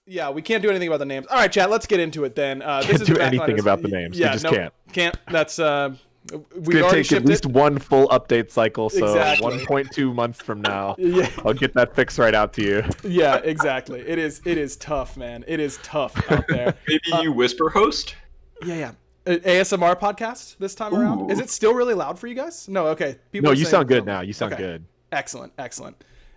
Yeah, we can't do anything about the names. All right, chat, let's get into it then. Can't do anything about the names. Yeah, we just no, can't. That's we've already already take shipped at least it. one full update cycle, so Exactly. 1.2 months from now, Yeah. I'll get that fix right out to you. Yeah, exactly. It is tough, man. It is tough out there. Maybe you whisper host? Yeah. ASMR podcast this time around. Is it still really loud for you guys? No, okay. No, you sound good now. You sound good. Excellent.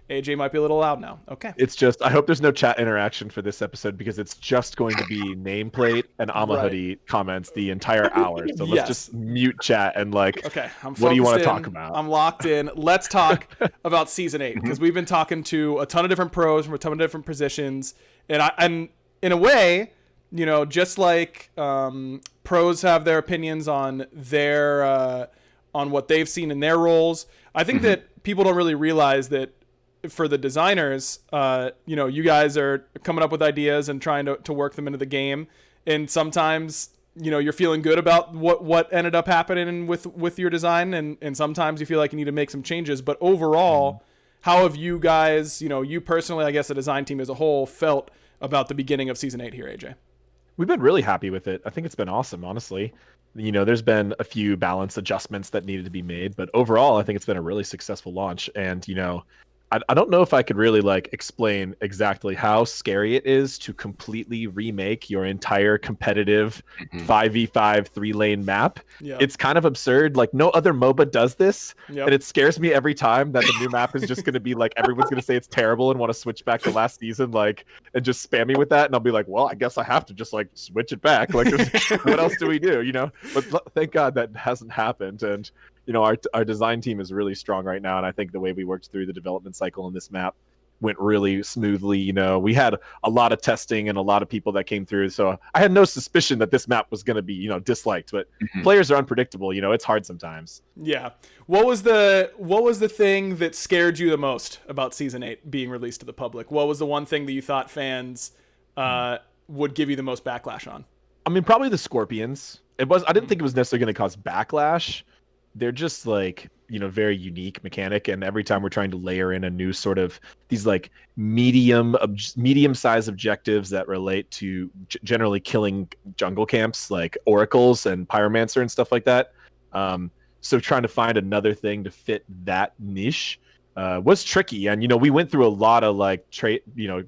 AJ might be a little loud now. Okay. It's just, I hope there's no chat interaction for this episode because it's just going to be nameplate and Hoodie comments the entire hour. So let's just mute chat and okay, what do you want to talk about? I'm locked in. Let's talk about Season 8 because we've been talking to a ton of different pros from a ton of different positions. And in a way, you know, just like pros have their opinions on their on what they've seen in their roles, I think that people don't really realize that for the designers, you know, you guys are coming up with ideas and trying to work them into the game. And sometimes, you know, you're feeling good about what ended up happening with your design. And sometimes you feel like you need to make some changes. But overall, how have you guys, you know, you personally, I guess the design team as a whole, felt about the beginning of Season 8 here, AJ? We've been really happy with it. I think it's been awesome, honestly. You know, there's been a few balance adjustments that needed to be made. But overall, I think it's been a really successful launch. And, you know, I don't know if I could really explain exactly how scary it is to completely remake your entire competitive 5v5 3-lane map. Yep. It's kind of absurd. Like no other MOBA does this. Yep. And it scares me every time that the new map is just going to be everyone's going to say it's terrible and want to switch back to last season, and just spam me with that. And I'll be like, well, I guess I have to just switch it back. What else do we do? You know, but thank God that hasn't happened. And you know, our design team is really strong right now, and I think the way we worked through the development cycle in this map went really smoothly. You know, we had a lot of testing and a lot of people that came through, so I had no suspicion that this map was going to be, you know, disliked. But players are unpredictable. You know, it's hard sometimes. Yeah. What was the thing that scared you the most about Season 8 being released to the public? What was the one thing that you thought fans would give you the most backlash on? I mean, probably the Scorpions. I didn't think it was necessarily going to cause backlash. They're just you know, very unique mechanic, and every time we're trying to layer in a new sort of these medium-sized objectives that relate to generally killing jungle camps like oracles and pyromancer and stuff like that. So trying to find another thing to fit that niche was tricky, and you know, we went through a lot of a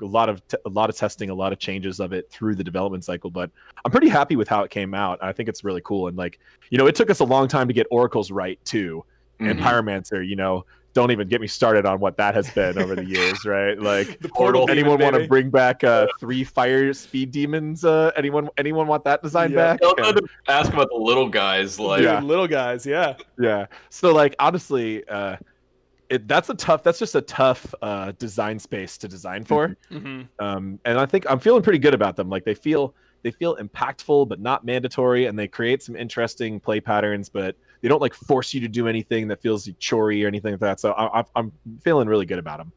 lot of testing, a lot of changes of it through the development cycle. But I'm pretty happy with how it came out. I think it's really cool, and you know, it took us a long time to get oracles right too, and pyromancer. You know, don't even get me started on what that has been over the years, right? The portal. Anyone want to bring back 3 fire speed demons? Anyone want that design back? I'll ask about the little guys, little guys, yeah. So honestly, that's just a tough design space to design for. And I think I'm feeling pretty good about them. They feel impactful but not mandatory, and they create some interesting play patterns, but they don't force you to do anything that feels chorey or anything like that. So I'm feeling really good about them.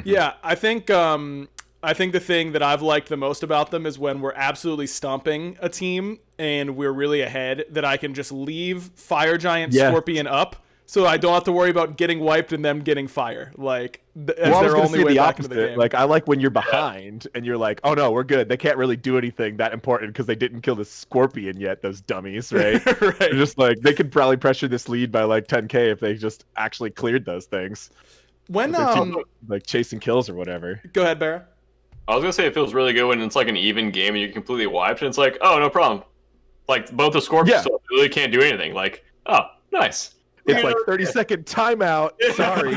Yeah, I think the thing that I've liked the most about them is when we're absolutely stomping a team and we're really ahead, that I can just leave Fire Giant Scorpion up, so I don't have to worry about getting wiped and them getting fire. As their only way back into the game. I like when you're behind and you're like, oh no, we're good. They can't really do anything that important because they didn't kill the Scorpion yet, those dummies, right? Right. They're just they could probably pressure this lead by 10k if they just actually cleared those things. When chasing kills or whatever. Go ahead, Barra. I was gonna say it feels really good when it's an even game and you're completely wiped, and it's oh, no problem. Both the Scorpions really can't do anything. Oh, nice. It's 30-second timeout. Sorry.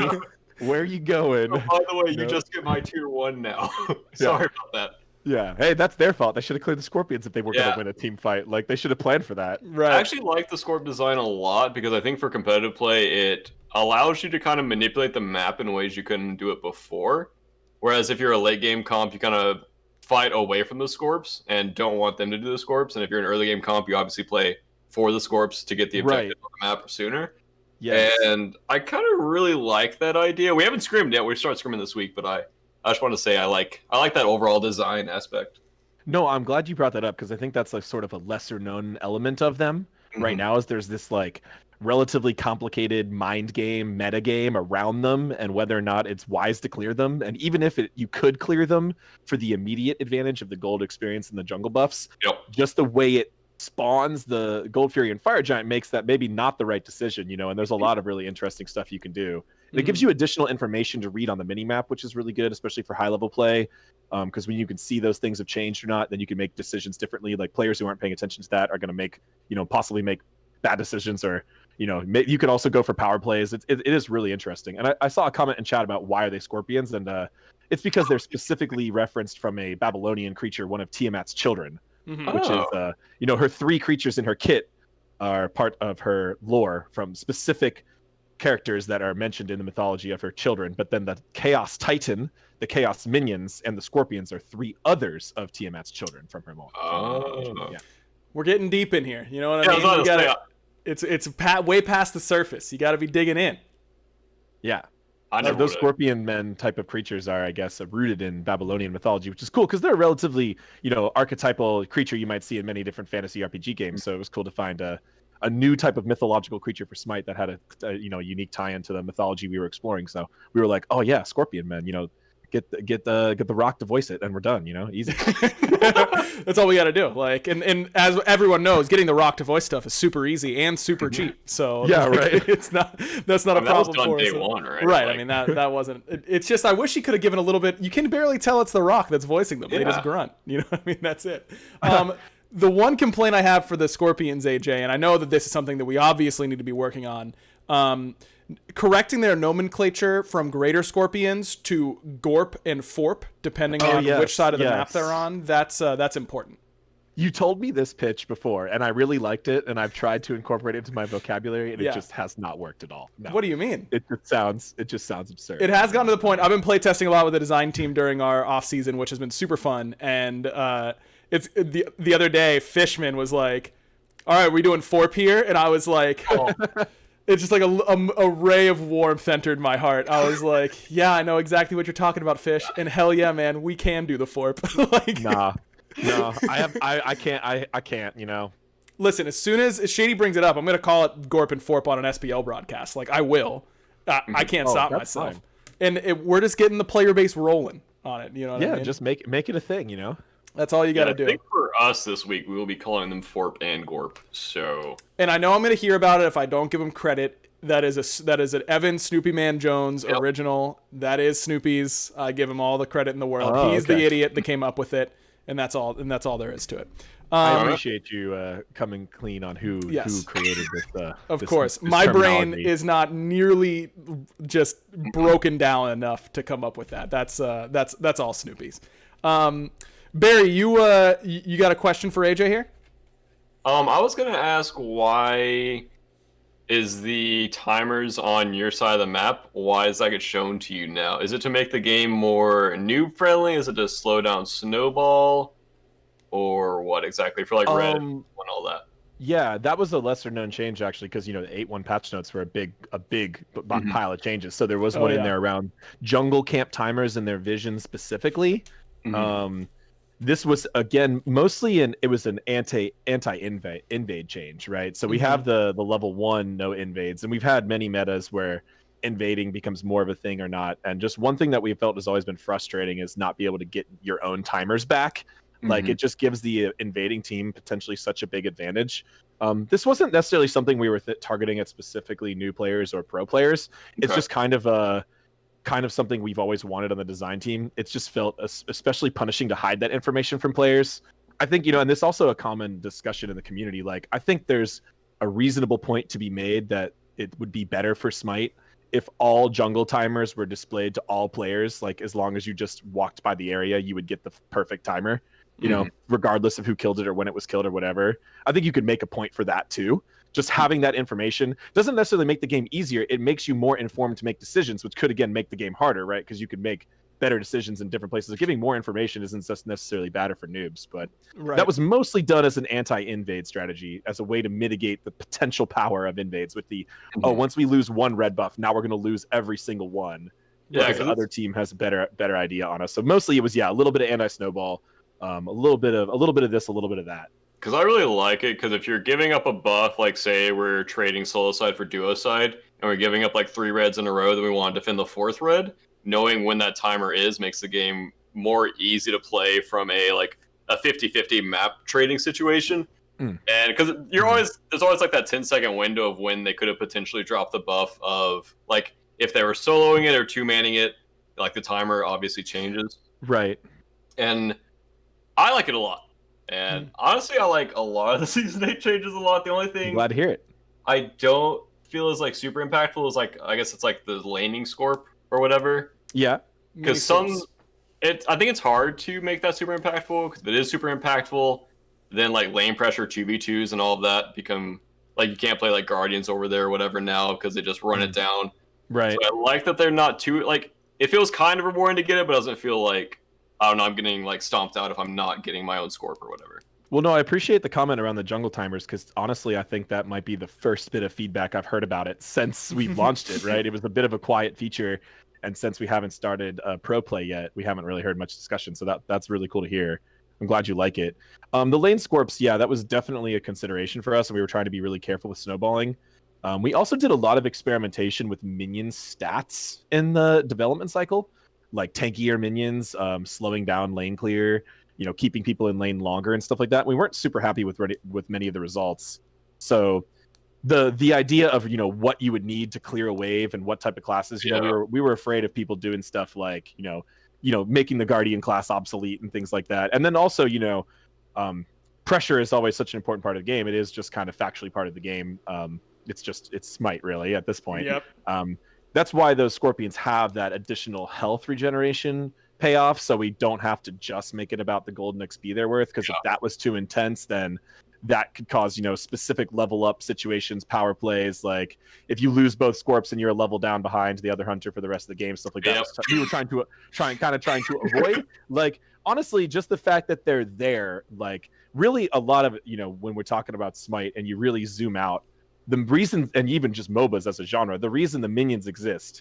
Where are you going? Oh, by the way, you just get my tier 1 now. Sorry about that. Yeah. Hey, that's their fault. They should have cleared the Scorpions if they were going to win a team fight. They should have planned for that. Right. I actually like the Scorp design a lot because I think for competitive play, it allows you to kind of manipulate the map in ways you couldn't do it before. Whereas if you're a late game comp, you kind of fight away from the Scorps and don't want them to do the Scorps. And if you're an early game comp, you obviously play for the Scorps to get the objective on the map sooner. Yes. And I kind of really like that idea. We haven't scrimmed yet. We start scrimming this week, but I just want to say I like that overall design aspect. No, I'm glad you brought that up because I think that's sort of a lesser known element of them right now. Is there's this relatively complicated mind game, meta game around them, and whether or not it's wise to clear them. And even if you could clear them for the immediate advantage of the gold experience and the jungle buffs, just the way it spawns the Gold Fury and Fire Giant makes that maybe not the right decision, and there's a lot of really interesting stuff you can do. And it gives you additional information to read on the minimap, which is really good, especially for high level play. Because when you can see those things have changed or not, then you can make decisions differently. Like players who aren't paying attention to that are going to make, possibly make bad decisions, or you could also go for power plays. It is really interesting. And I saw a comment in chat about why are they scorpions, and it's because they're specifically referenced from a Babylonian creature, one of Tiamat's children, which is her 3 creatures in her kit are part of her lore from specific characters that are mentioned in the mythology of her children. But then the Chaos Titan, the Chaos Minions, and the Scorpions are 3 others of Tiamat's children from her lore. Yeah. We're getting deep in here. You know what I mean? It's way past the surface. You got to be digging in. Yeah. Those Scorpion men type of creatures are, I guess, rooted in Babylonian mythology, which is cool because they're a relatively, archetypal creature you might see in many different fantasy RPG games. So it was cool to find a new type of mythological creature for Smite that had a unique tie into the mythology we were exploring. So we were like, oh yeah, Scorpion men, get the Rock to voice it, and we're done. Easy. That's all we got to do. Like, and as everyone knows, getting the Rock to voice stuff is super easy and super cheap. So yeah, right. That's not a problem that was done for day us. One, right? Right. Like, I mean that wasn't. It's just I wish he could have given a little bit. You can barely tell it's the Rock that's voicing them. Yeah. They just grunt. You know what I mean? That's it. The one complaint I have for the Scorpions, AJ, and I know that this is something that we obviously need to be working on. Correcting their nomenclature from greater scorpions to Gorp and Forp, depending on which side of the map they're on. That's important. You told me this pitch before, and I really liked it, and I've tried to incorporate it into my vocabulary, and it just has not worked at all. No. What do you mean? It just sounds absurd. It has gotten to the point. I've been playtesting a lot with the design team during our off season, which has been super fun. And it's the other day, Fishman was like, "All right, we doing Forp here?" And I was like, "Oh." It's just like a ray of warmth entered my heart. I was like, yeah, I know exactly what you're talking about, Fish. And hell yeah, man, we can do the Forp. Like, no, I can't, Listen, as soon as Shady brings it up, I'm going to call it Gorp and Forp on an SPL broadcast. Like, I will. I can't stop myself. Fine. And we're just getting the player base rolling on it. You know what I mean? Just make it a thing, That's all you got to do. I think for us this week, we will be calling them Forp and Gorp. So, and I know I'm going to hear about it if I don't give him credit. That is an Evan Snoopy Man Jones original. That is Snoopy's. I give him all the credit in the world. He's the idiot that came up with it, and that's all. And that's all there is to it. I appreciate you coming clean on who created this. Of course, my brain is not nearly just broken down enough to come up with that. That's all Snoopy's. Barry, you got a question for AJ here? I was gonna ask, why is the timers on your side of the map, why does that get shown to you now? Is it to make the game more noob friendly? Is it to slow down Snowball? Or what exactly? For like red and all that. Yeah, that was a lesser known change actually, because the 8.1 patch notes were a big pile of changes. So there was one in there around jungle camp timers and their vision specifically. This was again mostly an anti-invade change, right? So we have the level 1 no invades, and we've had many metas where invading becomes more of a thing or not. And just one thing that we felt has always been frustrating is not be able to get your own timers back. Like, it just gives the invading team potentially such a big advantage. This wasn't necessarily something we were targeting at specifically new players or pro players. It's just kind of something we've always wanted on the design team. It's just felt especially punishing to hide that information from players. I think, and this is also a common discussion in the community. Like, I think there's a reasonable point to be made that it would be better for Smite if all jungle timers were displayed to all players. Like, as long as you just walked by the area, you would get the perfect timer. Regardless of who killed it or when it was killed or whatever. I think you could make a point for that too. Just having that information doesn't necessarily make the game easier. It makes you more informed to make decisions, which could, again, make the game harder, right? Because you could make better decisions in different places. Giving more information isn't just necessarily better for noobs, but that was mostly done as an anti-invade strategy, as a way to mitigate the potential power of invades with the, once we lose one red buff, now we're going to lose every single one. Yeah, because the other team has a better idea on us. So mostly it was, a little bit of anti-snowball, a little bit of this, a little bit of that. Because I really like it, because if you're giving up a buff, like say we're trading solo side for duo side, and we're giving up like 3 reds in a row, then we want to defend the 4th red, knowing when that timer is makes the game more easy to play from a 50-50 map trading situation. And because there's always like that 10-second window of when they could have potentially dropped the buff of like if they were soloing it or 2-manning it, like the timer obviously changes. Right. And I like it a lot. And honestly, I like a lot of the Season 8 changes a lot. The only thing I'm glad to hear it. I don't feel is like super impactful is like, I guess it's like the laning scorp or whatever. Yeah. Because I think it's hard to make that super impactful, because if it is super impactful, then like lane pressure 2v2s and all of that become like you can't play like Guardians over there or whatever now because they just run it down. Right. So I like that they're not too like it feels kind of rewarding to get it, but it doesn't feel like I don't know, I'm getting like stomped out if I'm not getting my own scorp or whatever. Well, no, I appreciate the comment around the jungle timers, because honestly, I think that might be the first bit of feedback I've heard about it since we've launched it, right? It was a bit of a quiet feature, and since we haven't started pro play yet, we haven't really heard much discussion, so that's really cool to hear. I'm glad you like it. The lane scorps, yeah, that was definitely a consideration for us, and we were trying to be really careful with snowballing. We also did a lot of experimentation with minion stats in the development cycle, like tankier minions, slowing down lane clear, keeping people in lane longer and stuff like that. We weren't super happy with many of the results. So the idea of what you would need to clear a wave and what type of classes, we were afraid of people doing stuff like making the Guardian class obsolete and things like that. And then also pressure is always such an important part of the game. It is just kind of factually part of the game. It's Smite really at this point. Yep. That's why those Scorpions have that additional health regeneration payoff, so we don't have to just make it about the golden XP they're worth, because if that was too intense, then that could cause specific level up situations, power plays, like if you lose both Scorps and you're a level down behind the other hunter for the rest of the game, stuff like that. We were trying to avoid. Like honestly, just the fact that they're there, like really a lot of when we're talking about Smite and you really zoom out, the reason, and even just MOBAs as a genre, the reason the minions exist,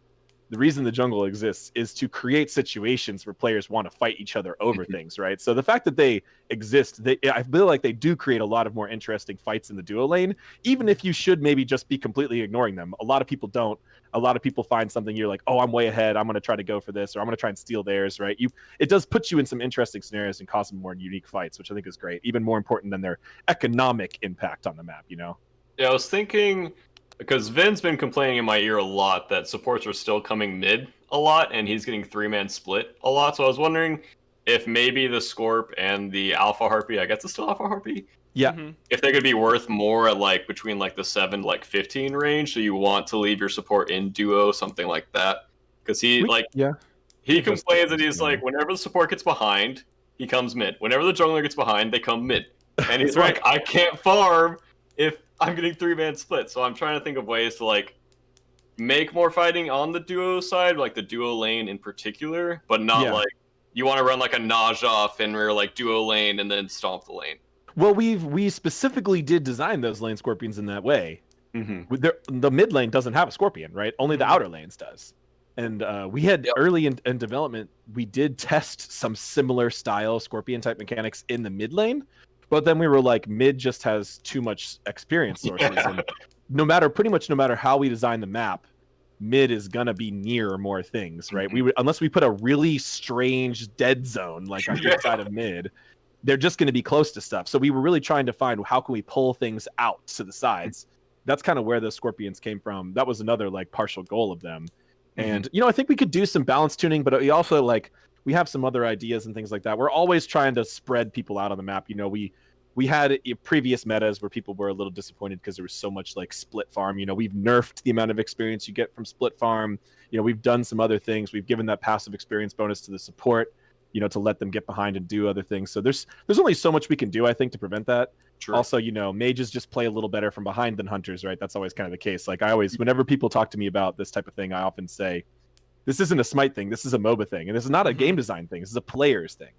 the reason the jungle exists, is to create situations where players want to fight each other over things, right? So the fact that they exist, I feel like they do create a lot of more interesting fights in the duo lane, even if you should maybe just be completely ignoring them. A lot of people don't. A lot of people find something, you're like, oh, I'm way ahead, I'm going to try to go for this, or I'm going to try and steal theirs, right? It does put you in some interesting scenarios and cause some more unique fights, which I think is great, even more important than their economic impact on the map, Yeah, I was thinking, because Vin's been complaining in my ear a lot that supports are still coming mid a lot, and he's getting 3-man split a lot. So I was wondering if maybe the Scorp and the Alpha Harpy, I guess it's still Alpha Harpy? Yeah. If they could be worth more at between the 7 to 15 range, so you want to leave your support in duo, something like that. Because he complains that he's like, whenever the support gets behind, he comes mid. Whenever the jungler gets behind, they come mid. And he's like, I can't farm if I'm getting 3-man split, so I'm trying to think of ways to make more fighting on the duo side, like the duo lane in particular, but not you want to run a Naja Fenrir duo lane and then stomp the lane. Well, we specifically did design those lane Scorpions in that way. The mid lane doesn't have a Scorpion, right? Only the outer lanes does. And we had early in development, we did test some similar style Scorpion type mechanics in the mid lane. But then we were like, mid just has too much experience sources. And pretty much no matter how we design the map, mid is gonna be near more things, right? Unless we put a really strange dead zone on the side of mid, they're just gonna be close to stuff. So we were really trying to find how can we pull things out to the sides. That's kind of where the Scorpions came from. That was another partial goal of them. And I think we could do some balance tuning, but we also we have some other ideas and things like that. We're always trying to spread people out on the map. We had previous metas where people were a little disappointed because there was so much split farm. We've nerfed the amount of experience you get from split farm. We've done some other things. We've given that passive experience bonus to the support, to let them get behind and do other things. So there's only so much we can do, I think, to prevent that. True. Also, mages just play a little better from behind than hunters, right? That's always kind of the case. Whenever people talk to me about this type of thing, I often say, this isn't a Smite thing. This is a MOBA thing. And this is not a game design thing. This is a players thing.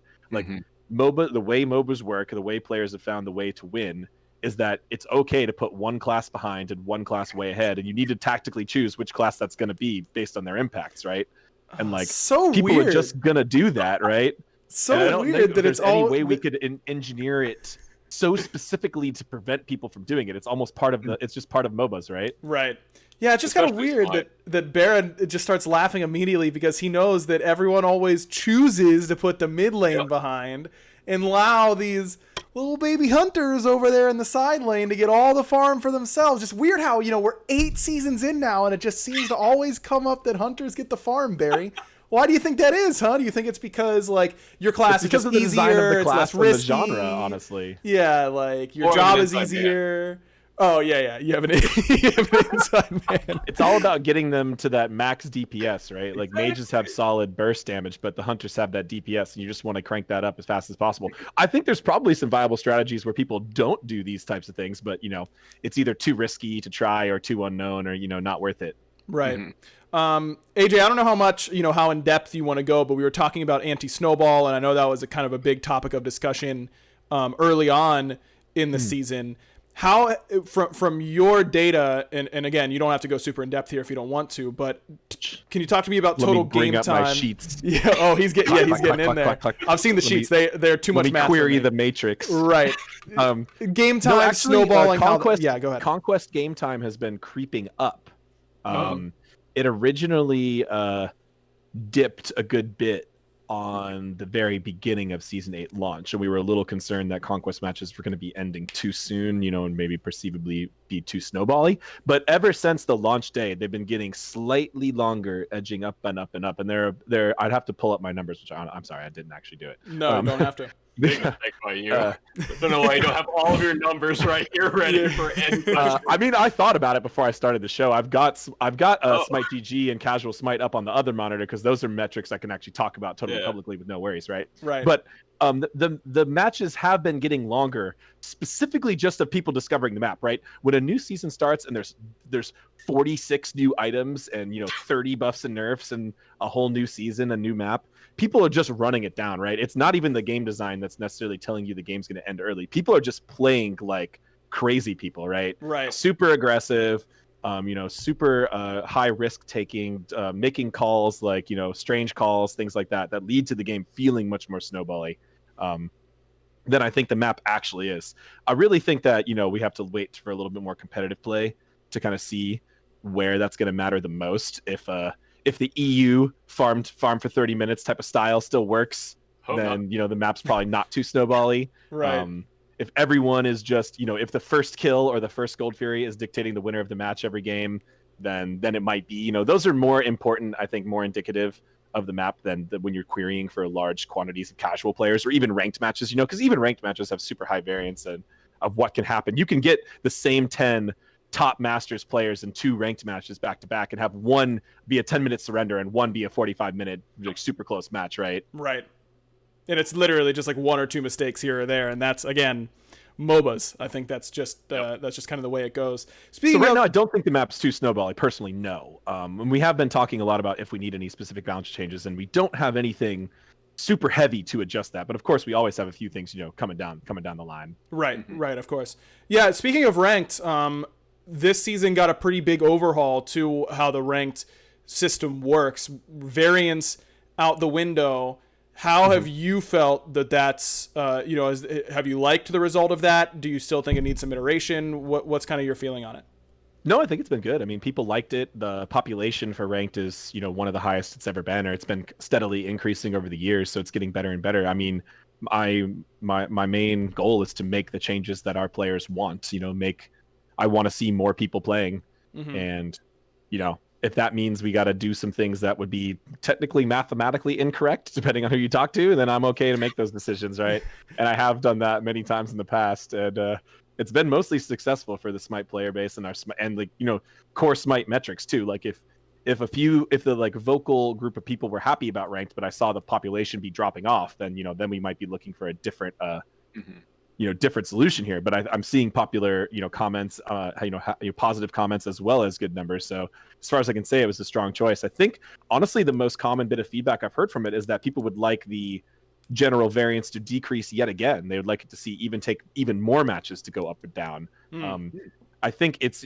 MOBA, the way MOBAs work, the way players have found the way to win is that it's okay to put one class behind and one class way ahead. And you need to tactically choose which class that's going to be based on their impacts, right? And so people weird. are just going to do that, right? So weird that it's any all way we could engineer it so specifically to prevent people from doing it. It's almost part of it's just part of MOBAs, right? Right. Yeah, it's just kind of weird that BaRRA just starts laughing immediately because he knows that everyone always chooses to put the mid lane behind and allow these little baby hunters over there in the side lane to get all the farm for themselves. Just weird how, we're 8 seasons in now and it just seems to always come up that hunters get the farm, Barry. Why do you think that is, huh? Do you think it's because, like, your class is just of the easier, design of the class it's less risky? And the genre, honestly. Yeah, like, your job is easier. Oh, yeah, you have an inside man. It's all about getting them to that max DPS, right? Like, mages have solid burst damage, but the hunters have that DPS, and you just want to crank that up as fast as possible. I think there's probably some viable strategies where people don't do these types of things, but, it's either too risky to try or too unknown or, not worth it. Right. AJ, I don't know how much, how in depth you want to go, but we were talking about anti-snowball, and I know that was a kind of a big topic of discussion early on in the season. How, from your data, and again, you don't have to go super in depth here if you don't want to, but can you talk to me about total game time? My sheets. Yeah. Oh, he's getting in there. I've seen the sheets. They're too much math. Query the matrix. Right. Game time, actually, snowballing. Conquest. Yeah, go ahead. Conquest game time has been creeping up. It originally dipped a good bit on the very beginning of Season 8 launch, and we were a little concerned that Conquest matches were going to be ending too soon, and maybe perceivably be too snowbally. But ever since the launch day, they've been getting slightly longer, edging up and up and up. And they're I'd have to pull up my numbers, which I'm sorry, I didn't actually do it. No, you don't have to. Big mistake by you. I don't know why you don't have all of your numbers right here ready for any. I thought about it before I started the show. I've got Smite GG and Casual Smite up on the other monitor because those are metrics I can actually talk about totally publicly with no worries, right? Right. But the matches have been getting longer, specifically just of people discovering the map, right? When a new season starts and there's 46 new items and 30 buffs and nerfs and a whole new season, a new map, people are just running it down, right? It's not even the game design that's necessarily telling you the game's going to end early. People are just playing like crazy people, right? Right. Super aggressive, super high risk taking, making calls like, strange calls, things like that lead to the game feeling much more snowbally than I think the map actually is. I really think that, we have to wait for a little bit more competitive play to kind of see where that's going to matter the most. If the EU farm for 30 minutes type of style still works, then the map's probably not too snowbally. Right. If everyone is just, if the first kill or the first Gold Fury is dictating the winner of the match every game, then it might be, those are more important, I think, more indicative of the map than when you're querying for large quantities of casual players or even ranked matches, because even ranked matches have super high variance of what can happen. You can get the same 10 top Masters players in 2 ranked matches back to back and have one be a 10-minute surrender and one be a 45-minute super close match, right? Right. And it's literally just like 1 or 2 mistakes here or there, and that's again MOBAs. I think that's just kind of the way it goes. Speaking now, I don't think the map's too snowbally. Personally, no. And we have been talking a lot about if we need any specific balance changes, and we don't have anything super heavy to adjust that. But of course, we always have a few things coming down the line. Right. Right. Of course. Yeah. Speaking of ranked, this season got a pretty big overhaul to how the ranked system works. Variance out the window. How have you felt that's, have you liked the result of that? Do you still think it needs some iteration? What's kind of your feeling on it? No, I think it's been good. I mean, people liked it. The population for ranked is, one of the highest it's ever been, or it's been steadily increasing over the years. So it's getting better and better. I mean, my main goal is to make the changes that our players want, I want to see more people playing. And, if that means we got to do some things that would be technically mathematically incorrect, depending on who you talk to, then I'm okay to make those decisions, right? And I have done that many times in the past, and it's been mostly successful for the Smite player base and core Smite metrics too. Like if the vocal group of people were happy about ranked, but I saw the population be dropping off, then then we might be looking for a different different solution here. But I'm seeing popular, comments, positive comments as well as good numbers. So as far as I can say, it was a strong choice. I think honestly, the most common bit of feedback I've heard from it is that people would like the general variance to decrease yet again. They would like it to see take even more matches to go up or down. I think it's,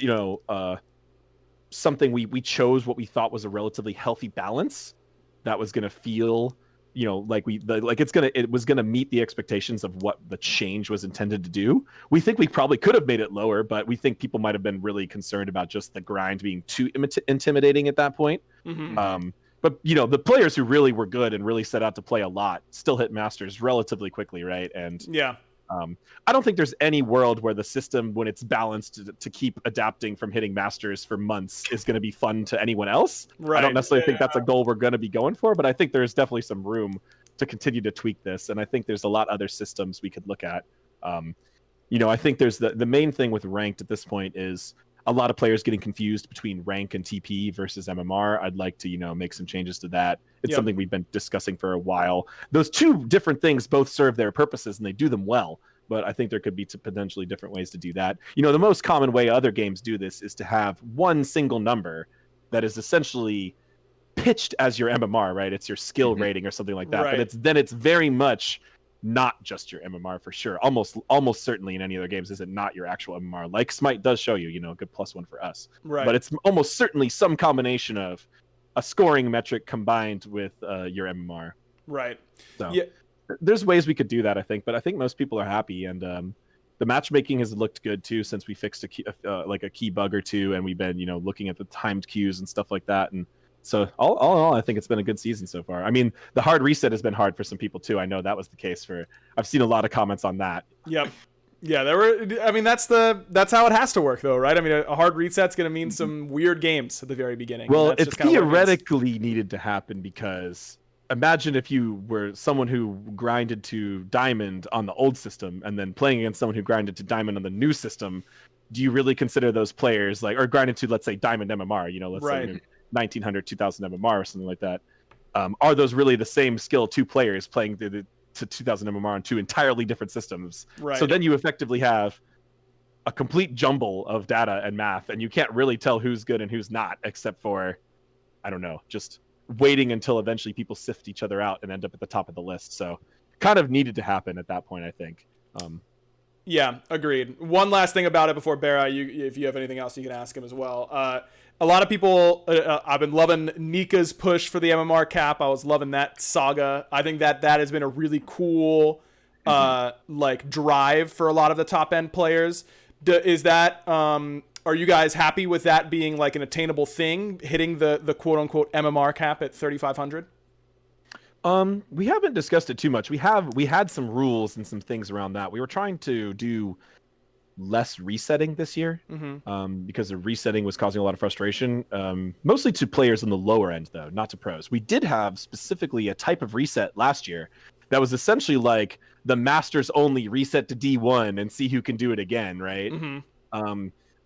something we chose what we thought was a relatively healthy balance that was going to feel like it was gonna meet the expectations of what the change was intended to do. We think we probably could have made it lower, but we think people might have been really concerned about just the grind being too intimidating at that point. But the players who really were good and really set out to play a lot still hit masters relatively quickly, right? And yeah. I don't think there's any world where the system, when it's balanced to keep adapting from hitting masters for months, is going to be fun to anyone else. Right. I don't necessarily think that's a goal we're going to be going for, but I think there's definitely some room to continue to tweak this. And I think there's a lot other systems we could look at. I think there's the main thing with ranked at this point is a lot of players getting confused between rank and TP versus MMR. I'd like to, make some changes to that. It's something we've been discussing for a while. Those two different things both serve their purposes and they do them well, but I think there could be potentially different ways to do that. The most common way other games do this is to have one single number that is essentially pitched as your MMR, right? It's your skill rating or something like that. Right. But it's very much not just your MMR for sure. Almost certainly in any other games is it not your actual MMR. Like Smite does show you, a good +1 for us. Right. But it's almost certainly some combination of a scoring metric combined with your MMR. Right. So there's ways we could do that, I think, but I think most people are happy, and the matchmaking has looked good too since we fixed a key bug or two, and we've been looking at the timed queues and stuff like that. And so all in all, I think it's been a good season so far. I mean, the hard reset has been hard for some people too. I know that was the case I've seen a lot of comments on that. Yep. Yeah, that's how it has to work though, right? I mean, a hard reset's going to mean some weird games at the very beginning. Well, it theoretically needed to happen because imagine if you were someone who grinded to diamond on the old system and then playing against someone who grinded to diamond on the new system. Do you really consider those players or grinded to, let's say, diamond MMR, let's say 1900, 2000 MMR or something like that. Are those really the same skill two players playing to 2000 MMR on two entirely different systems? Right. So then you effectively have a complete jumble of data and math, and you can't really tell who's good and who's not, except for, I don't know, just waiting until eventually people sift each other out and end up at the top of the list. So kind of needed to happen at that point, I think. Yeah, agreed. One last thing about it before BaRRa, if you have anything else, you can ask him as well. A lot of people, I've been loving Nika's push for the MMR cap. I was loving that saga. I think that has been a really cool, drive for a lot of the top end players. Is that, are you guys happy with that being like an attainable thing, hitting the quote unquote MMR cap at 3,500? We haven't discussed it too much. We had some rules and some things around that. We were trying to do less resetting this year, because the resetting was causing a lot of frustration, mostly to players on the lower end, though, not to pros. We did have specifically a type of reset last year that was essentially like the Masters only reset to D1 and see who can do it again, right?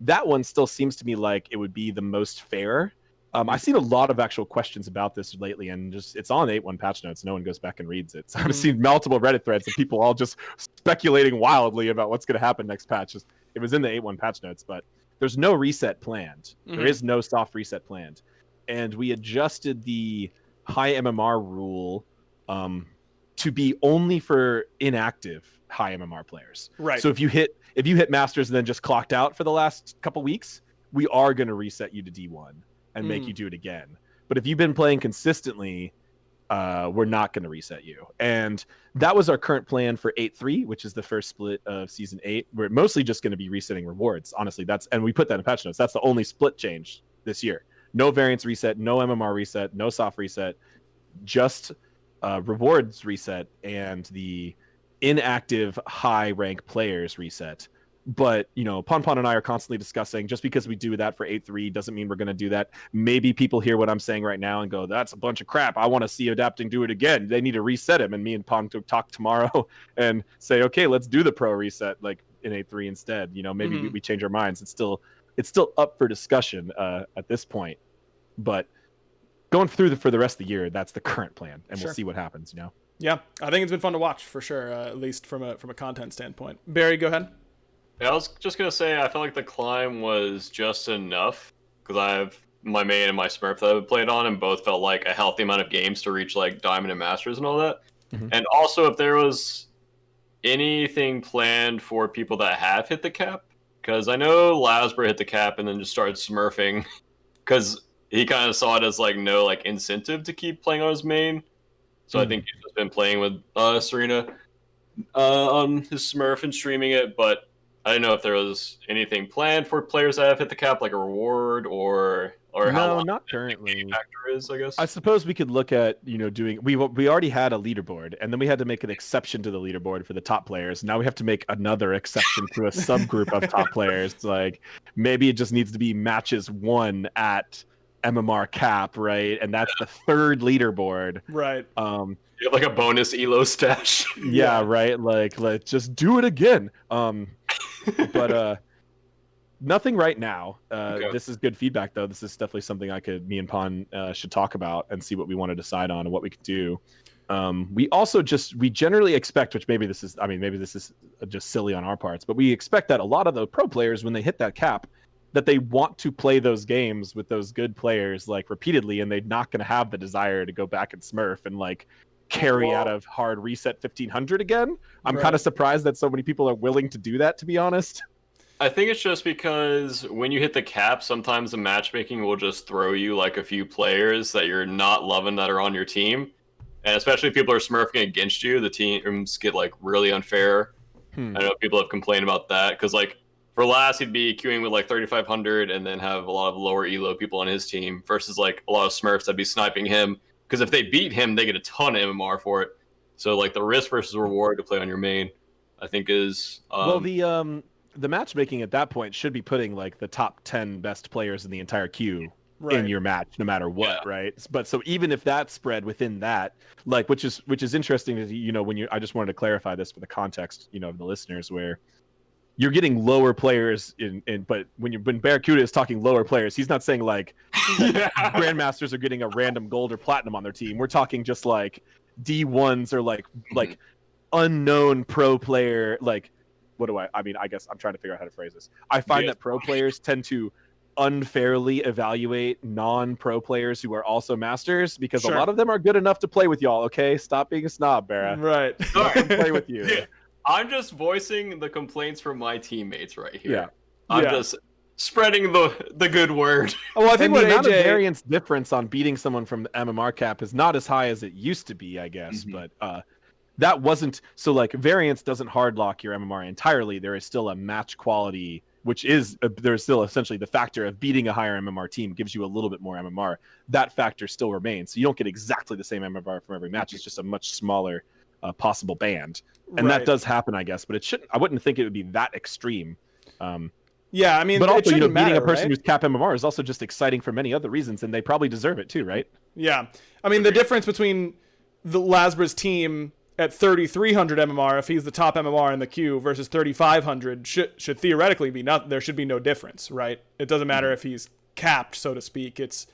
That one still seems to me like it would be the most fair. I've seen a lot of actual questions about this lately, and it's on 8.1 patch notes. No one goes back and reads it. So I've seen multiple Reddit threads of people all just speculating wildly about what's going to happen next patch. It was in the 8.1 patch notes, but there's no reset planned. There is no soft reset planned. And we adjusted the high MMR rule to be only for inactive high MMR players. Right. So if you hit Masters and then just clocked out for the last couple weeks, we are going to reset you to D1. And make you do it again. But if you've been playing consistently, we're not going to reset you. And that was our current plan for 8.3, which is the first split of Season 8. We're mostly just going to be resetting rewards, honestly. And we put that in patch notes. That's the only split change this year. No variance reset, no MMR reset, no soft reset, just rewards reset and the inactive high rank players reset. But, Pon and I are constantly discussing, just because we do that for 8.3 doesn't mean we're going to do that. Maybe people hear what I'm saying right now and go, that's a bunch of crap. I want to see Adapting do it again. They need to reset him. And me and Pon talk tomorrow and say, okay, let's do the pro reset like in 8.3 instead. Maybe we change our minds. It's still up for discussion at this point. But going through for the rest of the year, that's the current plan. And we'll see what happens, Yeah, I think it's been fun to watch for sure, at least from a content standpoint. BaRRa, go ahead. Yeah, I was just going to say, I felt like the climb was just enough, because I have my main and my Smurf that I've played on, and both felt like a healthy amount of games to reach like Diamond and Masters and all that. And also, if there was anything planned for people that have hit the cap, because I know Lasber hit the cap and then just started smurfing, because he kind of saw it as like no like incentive to keep playing on his main. So I think he's just been playing with Serena on his Smurf and streaming it, but I didn't know if there was anything planned for players that have hit the cap, like a reward or how No, long not the currently. gating factor is, I guess. I suppose we could look at, doing we already had a leaderboard, and then we had to make an exception to the leaderboard for the top players. Now we have to make another exception to a subgroup of top players. Like maybe it just needs to be matches won at MMR cap, right? And that's the third leaderboard. Right. You have like a bonus elo stash. Yeah, right. Like let's just do it again. But nothing right now. Okay. This is good feedback, though. This is definitely something me and Pon should talk about and see what we want to decide on and what we could do. We also we generally expect, which maybe this is just silly on our parts, but we expect that a lot of the pro players, when they hit that cap, that they want to play those games with those good players like repeatedly, and they're not going to have the desire to go back and Smurf and like carry out of hard reset 1500 again. I'm kind of surprised that so many people are willing to do that, to be honest. I think it's just because when you hit the cap, sometimes the matchmaking will just throw you like a few players that you're not loving that are on your team. And especially if people are smurfing against you, the teams get like really unfair. I know people have complained about that because like for last, he'd be queuing with like 3,500 and then have a lot of lower elo people on his team versus like a lot of smurfs that'd be sniping him because if they beat him, they get a ton of MMR for it. So like the risk versus reward to play on your main, I think is well, the matchmaking at that point should be putting like the top 10 best players in the entire queue in your match, no matter what, right? But so even if that's spread within that, like which is interesting is I just wanted to clarify this for the context, of the listeners, where you're getting lower players but when BaRRaCCuDDa is talking lower players, he's not saying like grandmasters are getting a random gold or platinum on their team. We're talking just like D1s or like unknown pro player. Like what do I mean, I guess I'm trying to figure out how to phrase this. I find that pro players tend to unfairly evaluate non-pro players who are also masters because a lot of them are good enough to play with y'all. Okay, stop being a snob, BaRRa. Right. Let them play with you. I'm just voicing the complaints from my teammates right here. Yeah. I'm just spreading the good word. Well, I think the what amount of AJ variance difference on beating someone from the MMR cap is not as high as it used to be, I guess. But that wasn't so. Like variance doesn't hard lock your MMR entirely. There is still a match quality, which is there's still essentially the factor of beating a higher MMR team gives you a little bit more MMR. That factor still remains. So you don't get exactly the same MMR from every match. It's just a much smaller possible band. And that does happen, I guess, but it shouldn't. I wouldn't think it would be that extreme. Yeah, I mean, but also, beating matter, a person who's cap MMR is also just exciting for many other reasons, and they probably deserve it too, right? Yeah, I mean, the difference between the Lasbra's team at 3,300 MMR, if he's the top MMR in the queue, versus 3,500, should theoretically be not. There should be no difference, right? It doesn't matter if he's capped, so to speak. It's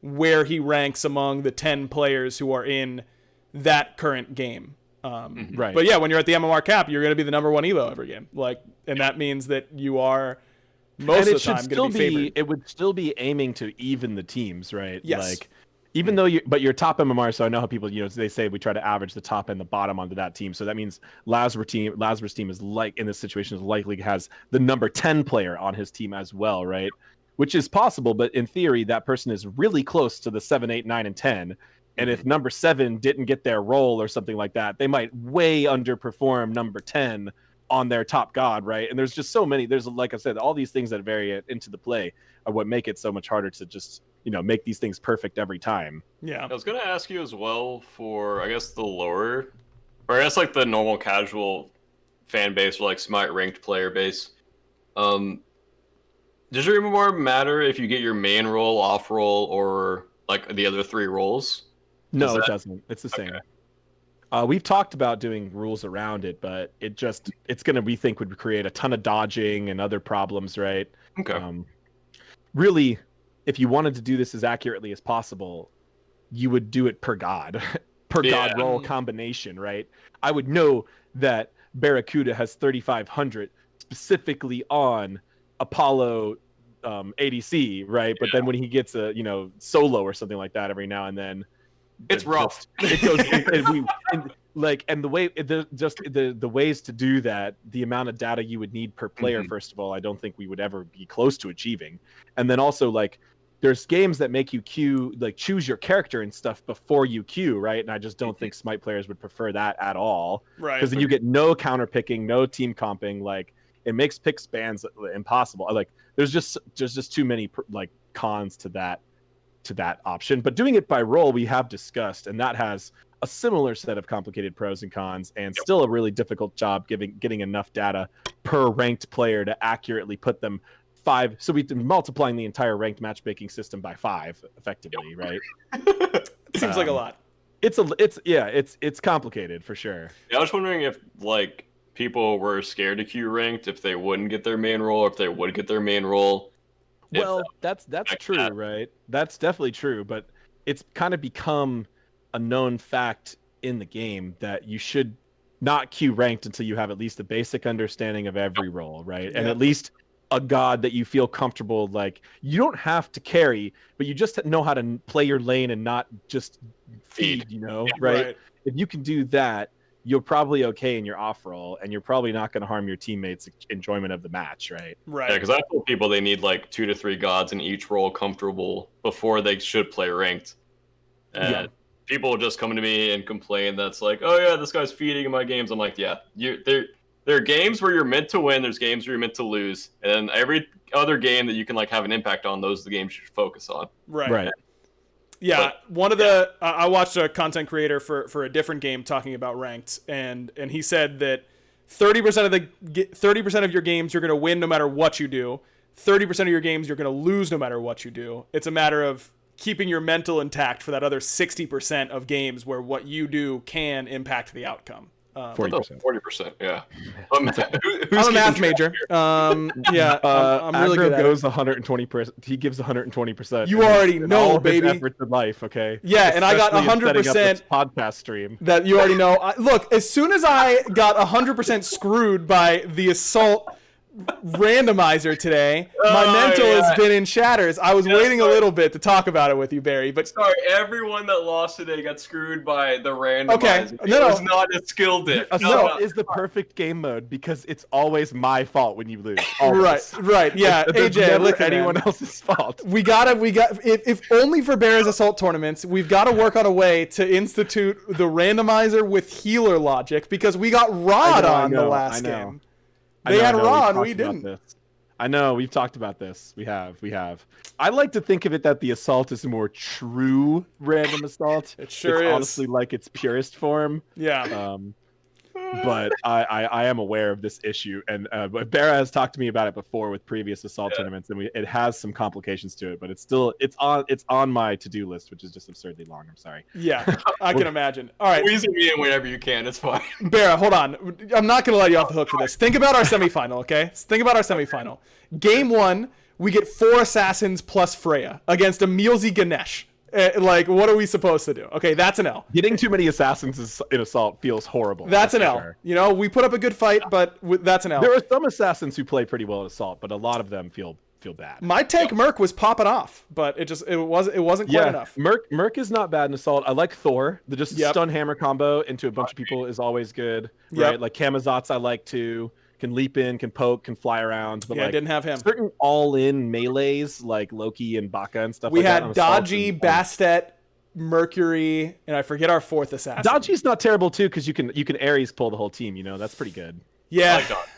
where he ranks among the 10 players who are in that current game. Right. But yeah, when you're at the MMR cap, you're going to be the number one elo every game. Like, and that means that you are most of the time going to be favored. It would still be aiming to even the teams, right? Yes. Like, even though you're top MMR, so I know how people, they say we try to average the top and the bottom onto that team. So that means Lasbra's team is like in this situation is likely has the number 10 player on his team as well, right? Which is possible, but in theory, that person is really close to the 7, 8, 9, and 10. And if number 7 didn't get their role or something like that, they might way underperform number 10 on their top god, right? And there's just so many. There's, like I said, all these things that vary into the play are what make it so much harder to just, make these things perfect every time. Yeah. I was going to ask you as well for, I guess, the lower, or I guess like the normal casual fan base or like Smite ranked player base. Does your MMR matter if you get your main role, off role, or like the other 3 roles? No, it doesn't. It's the same. We've talked about doing rules around it, but it's going to, we think, would create a ton of dodging and other problems, right? Okay. Really, if you wanted to do this as accurately as possible, you would do it per god, god role combination, right? I would know that BaRRaCCuDDa has 3,500 specifically on Apollo ADC, right? But then when he gets a solo or something like that every now and then, it's rough. It goes and the way the ways to do that, the amount of data you would need per player, first of all, I don't think we would ever be close to achieving. And then also, like, there's games that make you queue, like choose your character and stuff before you queue, right? And I just don't think Smite players would prefer that at all. Right. Because then you get no counter picking, no team comping. Like it makes pick spans impossible. Like there's just too many like cons to that option. But doing it by role, we have discussed, and that has a similar set of complicated pros and cons, and still a really difficult job getting enough data per ranked player to accurately put them 5. So we've been multiplying the entire ranked matchmaking system by 5 effectively, right? Seems like a lot. It's complicated for sure. Yeah, I was wondering if like people were scared to queue ranked, if they wouldn't get their main role, or if they would get their main role. Well, that's true, right? That's definitely true, but it's kind of become a known fact in the game that you should not queue ranked until you have at least a basic understanding of every role, right? And at least a god that you feel comfortable, like you don't have to carry, but you just know how to play your lane and not just feed, you know, right? If you can do that, you're probably okay in your off role, and you're probably not going to harm your teammates' enjoyment of the match, right? Right. Yeah, because I told people they need like 2 to 3 gods in each role comfortable before they should play ranked. And people just come to me and complain that's like, oh yeah, this guy's feeding in my games. I'm like, yeah, there are games where you're meant to win. There's games where you're meant to lose, and then every other game that you can like have an impact on, those are the games you should focus on. Right. Yeah, but, I watched a content creator for a different game talking about ranked, and he said that 30% of your games you're going to win no matter what you do. 30% of your games you're going to lose no matter what you do. It's a matter of keeping your mental intact for that other 60% of games where what you do can impact the outcome. 40%, yeah. I'm a math major. I'm really good at it. Goes 120%. He gives 120%. You already know, all baby. His efforts in life, okay. Yeah, and I got 100% podcast stream. That you already know. Look, as soon as I got 100% screwed by the assault randomizer today, my mental has been in shatters. I was waiting a little bit to talk about it with you, Barry, but sorry, everyone that lost today got screwed by the randomizer. Okay, it was not a skill diff. Assault is the perfect game mode because it's always my fault when you lose. Always. Right, yeah. It's AJ, never look, anyone else's fault. We got if only for Bear's assault tournaments, we've got to work on a way to institute the randomizer with healer logic, because we got Rod on the last game. They had Ron, we didn't. I know, we've talked about this. We have. I like to think of it that the assault is a more true random assault. It sure is. Honestly, like its purest form. Yeah. But I am aware of this issue, and BaRRA has talked to me about it before with previous assault tournaments, and it has some complications to it, but it's on my to-do list, which is just absurdly long. I'm sorry. Yeah, I can imagine. All right, squeeze me in whenever you can. It's fine. BaRRA, hold on. I'm not gonna let you off the hook for this. Think about our semifinal, okay? Think about our semifinal. Game 1, we get 4 assassins plus Freya against a Mealsy Ganesh. Like, what are we supposed to do? Okay, that's an L. Getting too many assassins in assault feels horrible. That's an L. Sure. You know, we put up a good fight, but that's an L. There are some assassins who play pretty well at assault, but a lot of them feel bad. My tank Merc was popping off, but it wasn't quite enough. Merc is not bad in assault. I like Thor. The stun hammer combo into a bunch of people is always good. Right? Like Kamazotz I like too. Can leap in, can poke, can fly around. But I didn't have him. Certain all-in melees like Loki and Baka and stuff. We had Dodgy, Bastet, Mercury, and I forget our 4th assassin. Dodgy's not terrible too, because you can Ares pull the whole team. You know, that's pretty good. Yeah. I like Dodgy.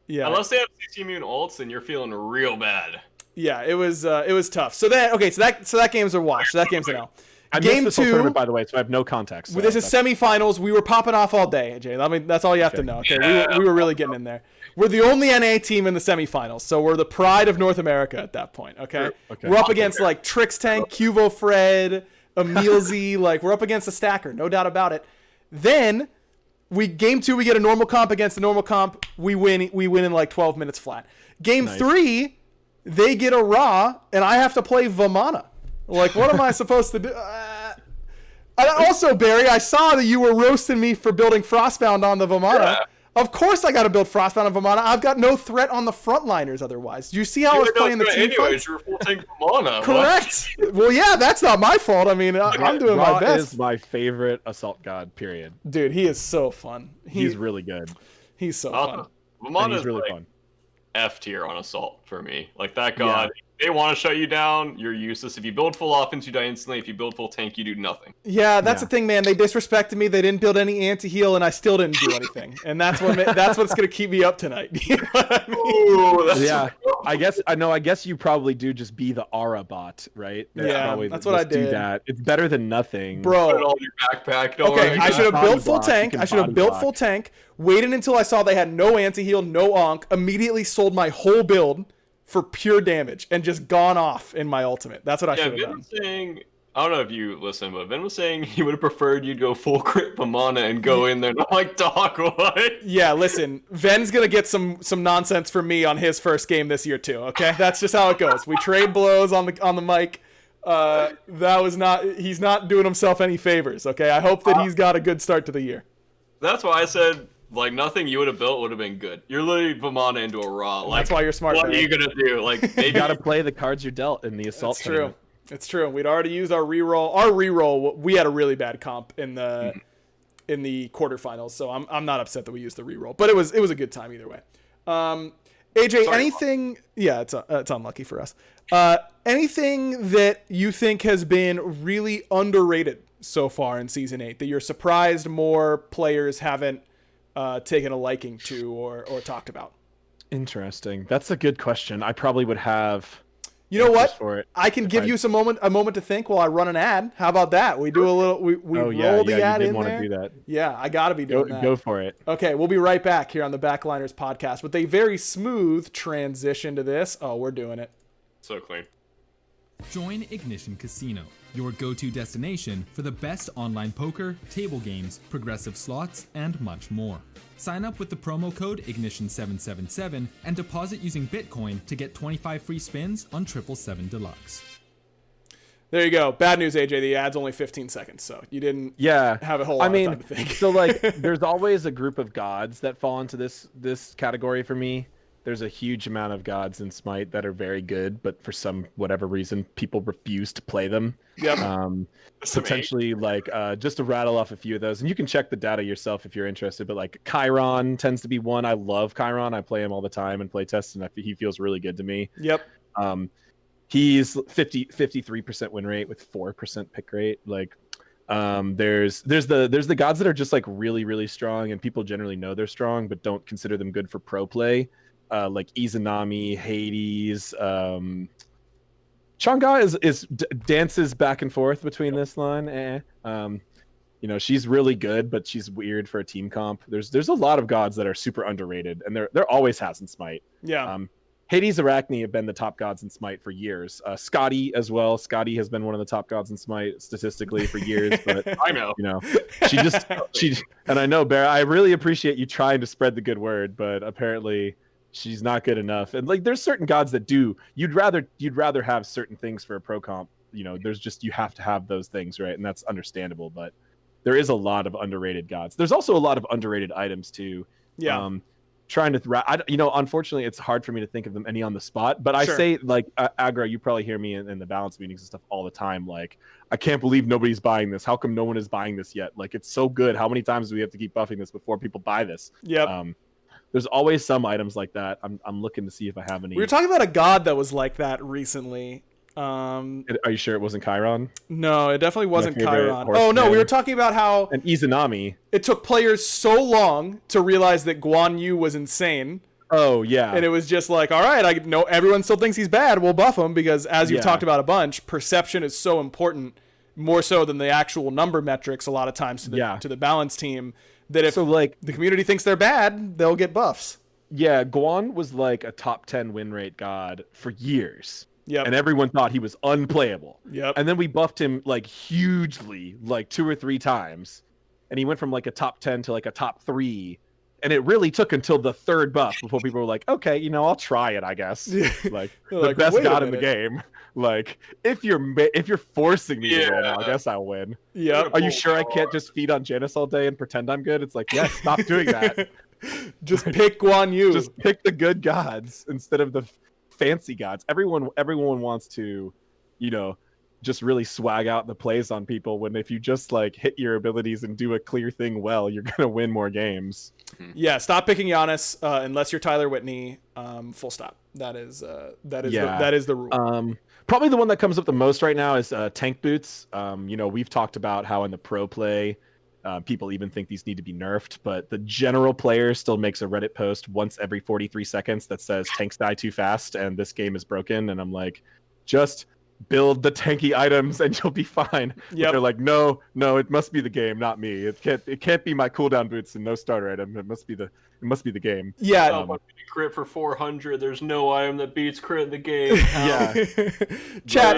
Yeah. Unless they have 60 immune ults, then you're feeling real bad. Yeah, it was tough. So that game's a wash. So that game's an L. I missed this whole tournament, by the way, so I have no context. So this is semifinals. We were popping off all day, AJ. I mean, that's all you have to know. Okay, we were really getting in there. We're the only NA team in the semifinals, so we're the pride of North America at that point. Okay, we're up against like Trix Tank, Cuvo Fred, Emilzy. Like, we're up against a stacker, no doubt about it. Then game 2, we get a normal comp against a normal comp. We win in like 12 minutes flat. Game 3, they get a Ra, and I have to play Vamana. Like, what am I supposed to do? Also, Barry, I saw that you were roasting me for building Frostbound on the Vamana. Yeah. Of course I got to build Frostbound on Vamana. I've got no threat on the frontliners otherwise. Do you see how I was playing the team fights? You were full tank Vamana. Correct. Well, yeah, that's not my fault. I mean, I'm doing my best. Is my favorite assault god, period. Dude, he is so fun. He's really good. He's so fun. Vamana's really fun. F tier on assault for me. Like, that god They want to shut you down. You're useless. If you build full offense, you die instantly. If you build full tank, you do nothing. Yeah, that's the thing, man. They disrespected me. They didn't build any anti-heal, and I still didn't do anything. And that's what's gonna keep me up tonight. You know what I mean? Ooh, that's Yeah, I guess you probably do just be the aura bot, right? That's what I did. Do that. It's better than nothing, bro. Put it all in your backpack. Don't Okay, worry. I should have Body built full block, you tank. can I should have body built block. full tank. Waited until I saw they had no anti-heal, no onk. Immediately sold my whole build for pure damage and just gone off in my ultimate. That's what I should have Vin done. was saying, I don't know if you listen, but Vin was saying he would have preferred you'd go full crit Pamana and go in there. And I'm like, dog, what? Yeah, listen, Ven's gonna get some nonsense from me on his first game this year too. Okay, that's just how it goes. We trade blows on the mic. He's not doing himself any favors. Okay, I hope that he's got a good start to the year. That's why I said, like, nothing you would have built would have been good. You're literally Pamana into a raw. Like, That's why you're smart. what man. are you gonna do? Like, maybe You gotta play the cards you're dealt in the assault. It's true. tournament. It's true. We'd already used our reroll. Our reroll, we had a really bad comp in the quarterfinals, so I'm not upset that we used the reroll. But it was a good time either way. AJ, Sorry, anything? Yeah, it's unlucky for us. Anything that you think has been really underrated so far in season 8 that you're surprised more players haven't taken a liking to or talked about? Interesting. That's a good question. I probably would have. You know what? For it I can give you a moment to think while I run an ad. How about that? We do a little. We roll the ad you in did want there. to do that. Yeah, I got to be doing that. Go for it. Okay, we'll be right back here on the Backliners podcast with a very smooth transition to this. Oh, we're doing it. so clean. Join Ignition Casino, your go-to destination for the best online poker, table games, progressive slots, and much more. Sign up with the promo code Ignition777 and deposit using Bitcoin to get 25 free spins on 777 Deluxe. There you go. Bad news, AJ. The ad's only 15 seconds, so you didn't have a whole lot of time to think. So like, there's always a group of gods that fall into this category for me. There's a huge amount of gods in Smite that are very good, but for whatever reason, people refuse to play them. Yep. Potentially, like, just to rattle off a few of those, and you can check the data yourself if you're interested, but like Chiron tends to be one. I love Chiron. I play him all the time and play tests, and he feels really good to me. Yep. He's 53% win rate with 4% pick rate. Like, there's the gods that are just like really, really strong, and people generally know they're strong, but don't consider them good for pro play. Like Izanami, Hades, Chang'e dances back and forth between this line. She's really good, but she's weird for a team comp. There's a lot of gods that are super underrated, and there always has in Smite. Yeah. Hades, Arachne have been the top gods in Smite for years. Scotty as well. Scotty has been one of the top gods in Smite statistically for years. But I know. she and I know, Bear. I really appreciate you trying to spread the good word, but apparently she's not good enough. And like, there's certain gods that do. You'd rather have certain things for a pro comp. There's just, you have to have those things, right? And that's understandable. But there is a lot of underrated gods. There's also a lot of underrated items too. Yeah. Trying to unfortunately it's hard for me to think of them any on the spot, but Sure. I say, like, Aggro, you probably hear me in the balance meetings and stuff all the time, like, I can't believe nobody's buying this. How come no one is buying this yet? Like, it's so good. How many times do we have to keep buffing this before people buy this? Yep. There's always some items like that. I'm looking to see if I have any. We were talking about a god that was like that recently. Are you sure it wasn't Chiron? No, it definitely wasn't favorite Chiron. horseman. Oh no, we were talking about how And Izanami. it took players so long to realize that Guan Yu was insane. Oh yeah. And it was just like, all right, I know everyone still thinks he's bad. We'll buff him because, as you've talked about a bunch, perception is so important, more so than the actual number metrics. A lot of times to the balance team, that if the community thinks they're bad, they'll get buffs. Yeah, Guan was like a top 10 win rate god for years. Yep. And everyone thought he was unplayable. Yep. And then we buffed him like hugely, like 2 or 3 times. And he went from like a top 10 to like a top 3. And it really took until the 3rd buff before people were like, okay, I'll try it, I guess. Like, the like, best wait a god in the minute. game. Like, if you're forcing me to win, I guess I'll win. Yep. Are you sure I can't just feed on Janus all day and pretend I'm good? It's like, yes, stop doing that. Just pick Guan Yu. Just pick the good gods instead of the fancy gods. Everyone wants to, just really swag out the plays on people, when if you just like hit your abilities and do a clear thing well, you're gonna win more games. Yeah, stop picking Giannis unless you're Tyler Whitney. Full stop. That is the rule. Probably the one that comes up the most right now is tank boots. We've talked about how in the pro play, people even think these need to be nerfed, but the general player still makes a Reddit post once every 43 seconds that says tanks die too fast and this game is broken. And I'm like, just build the tanky items and you'll be fine. Yep. They're like, no, it must be the game, not me. It can't be my cooldown boots and no starter item. It must be the game. Yeah. Crit for 400. There's no item that beats crit in the game. Yeah. Chat.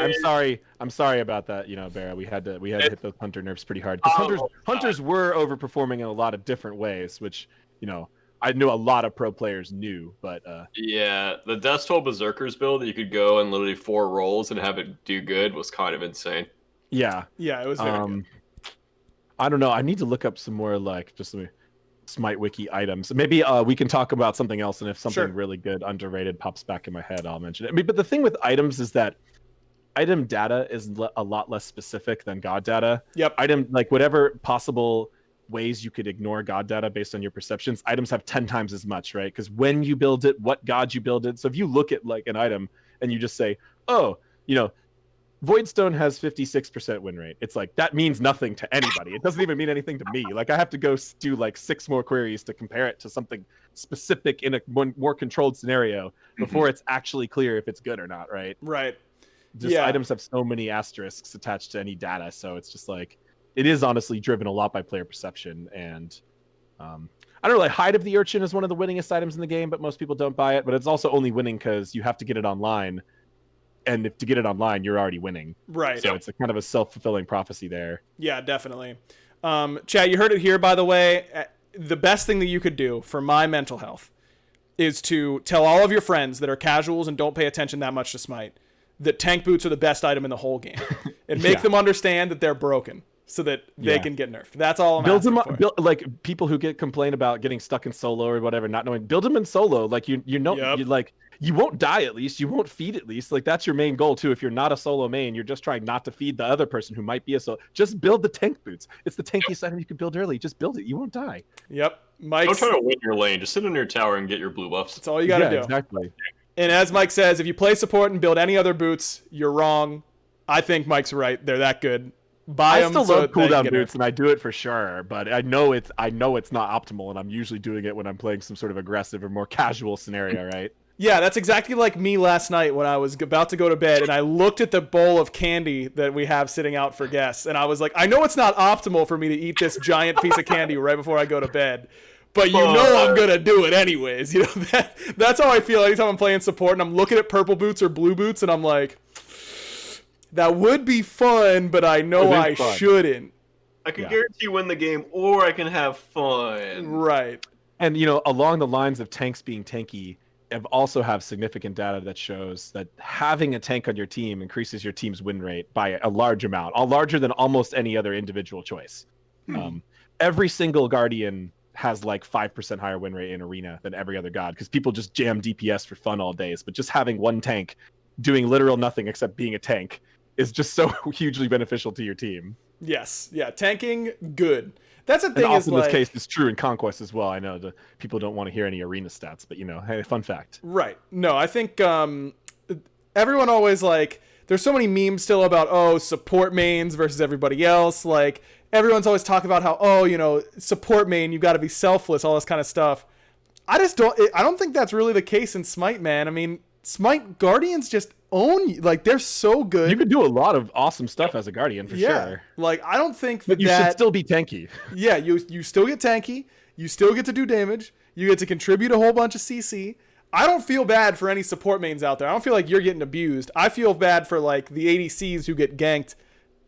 I'm sorry about that. BaRRA, we had to hit those hunter nerfs pretty hard because hunters were overperforming in a lot of different ways, which I knew a lot of pro players knew, but yeah, the Death Toll Berserkers build that you could go and literally 4 rolls and have it do good was kind of insane. Yeah, it was very good. I don't know. I need to look up some more Smite Wiki items. Maybe we can talk about something else, and if something really good, underrated pops back in my head, I'll mention it. But the thing with items is that item data is a lot less specific than god data. Yep. Item, whatever possible ways you could ignore god data based on your perceptions, items have 10 times as much, right? Because when you build it, what god you build it. So if you look at an item and you just say, Voidstone has 56% win rate, it's like that means nothing to anybody. It doesn't even mean anything to me. I have to go do 6 more queries to compare it to something specific in a more controlled scenario before it's actually clear if it's good or not, right? Right. Items have so many asterisks attached to any data, so it's just it is honestly driven a lot by player perception. And I don't know, Hide of the Urchin is one of the winningest items in the game, but most people don't buy it. But it's also only winning because you have to get it online. And to get it online, you're already winning. Right. So it's a kind of a self-fulfilling prophecy there. Yeah, definitely. Chad, you heard it here, by the way. The best thing that you could do for my mental health is to tell all of your friends that are casuals and don't pay attention that much to Smite that tank boots are the best item in the whole game. And make them understand that they're broken so that they can get nerfed. That's all I'm asking for. People who complain about getting stuck in solo or whatever, not knowing, build them in solo. You won't die at least. You won't feed at least. That's your main goal too. If you're not a solo main, you're just trying not to feed the other person who might be a solo. Just build the tank boots. It's the tankiest item you can build early. Just build it. You won't die. Yep. Don't try to win your lane. Just sit in your tower and get your blue buffs. That's all you got to do. Exactly. And as Mike says, if you play support and build any other boots, you're wrong. I think Mike's right. They're that good. I still love cooldown boots, and I do it for sure. But I know it's not optimal, and I'm usually doing it when I'm playing some sort of aggressive or more casual scenario, right? Yeah, that's exactly like me last night when I was about to go to bed, and I looked at the bowl of candy that we have sitting out for guests, and I was like, I know it's not optimal for me to eat this giant piece of candy right before I go to bed, but I'm gonna do it anyways. That's how I feel anytime I'm playing support, and I'm looking at purple boots or blue boots, and I'm like, that would be fun, but I know I shouldn't. I can guarantee you win the game, or I can have fun. Right. And, along the lines of tanks being tanky, also have significant data that shows that having a tank on your team increases your team's win rate by a large amount, larger than almost any other individual choice. Every single Guardian has 5% higher win rate in Arena than every other god, because people just jam DPS for fun all days. But just having one tank doing literal nothing except being a tank is just so hugely beneficial to your team. Yes. Yeah. Tanking, good. That's the thing. And also in this case, it's true in Conquest as well. I know the people don't want to hear any arena stats, but hey, fun fact. Right. No, I think everyone always there's so many memes still about support mains versus everybody else. Everyone's always talking about how support main, you got to be selfless, all this kind of stuff. I don't think that's really the case in Smite, man. I mean, Smite Guardians just own you. They're so good. You could do a lot of awesome stuff as a Guardian for sure. I don't think but you should still be tanky. Yeah, you still get tanky. You still get to do damage. You get to contribute a whole bunch of CC. I don't feel bad for any support mains out there. I don't feel like you're getting abused. I feel bad for the ADCs who get ganked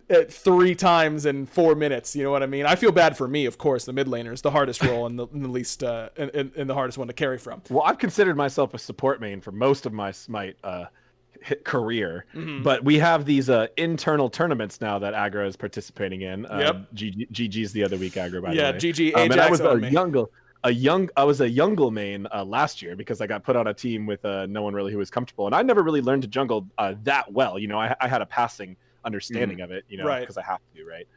at 3 times in 4 minutes. You know what I mean? I feel bad for me, of course. The mid laner is the hardest role and the least and the hardest one to carry from. Well, I've considered myself a support main for most of my Smite career, but we have these internal tournaments now that Aggro is participating in. GG's the other week, Aggro, by the way. Yeah, GG. Ajax. And I was I was a jungle main last year because I got put on a team with no one really who was comfortable, and I never really learned to jungle that well. I had a passing understanding of it, you know, Right. because I have to, right?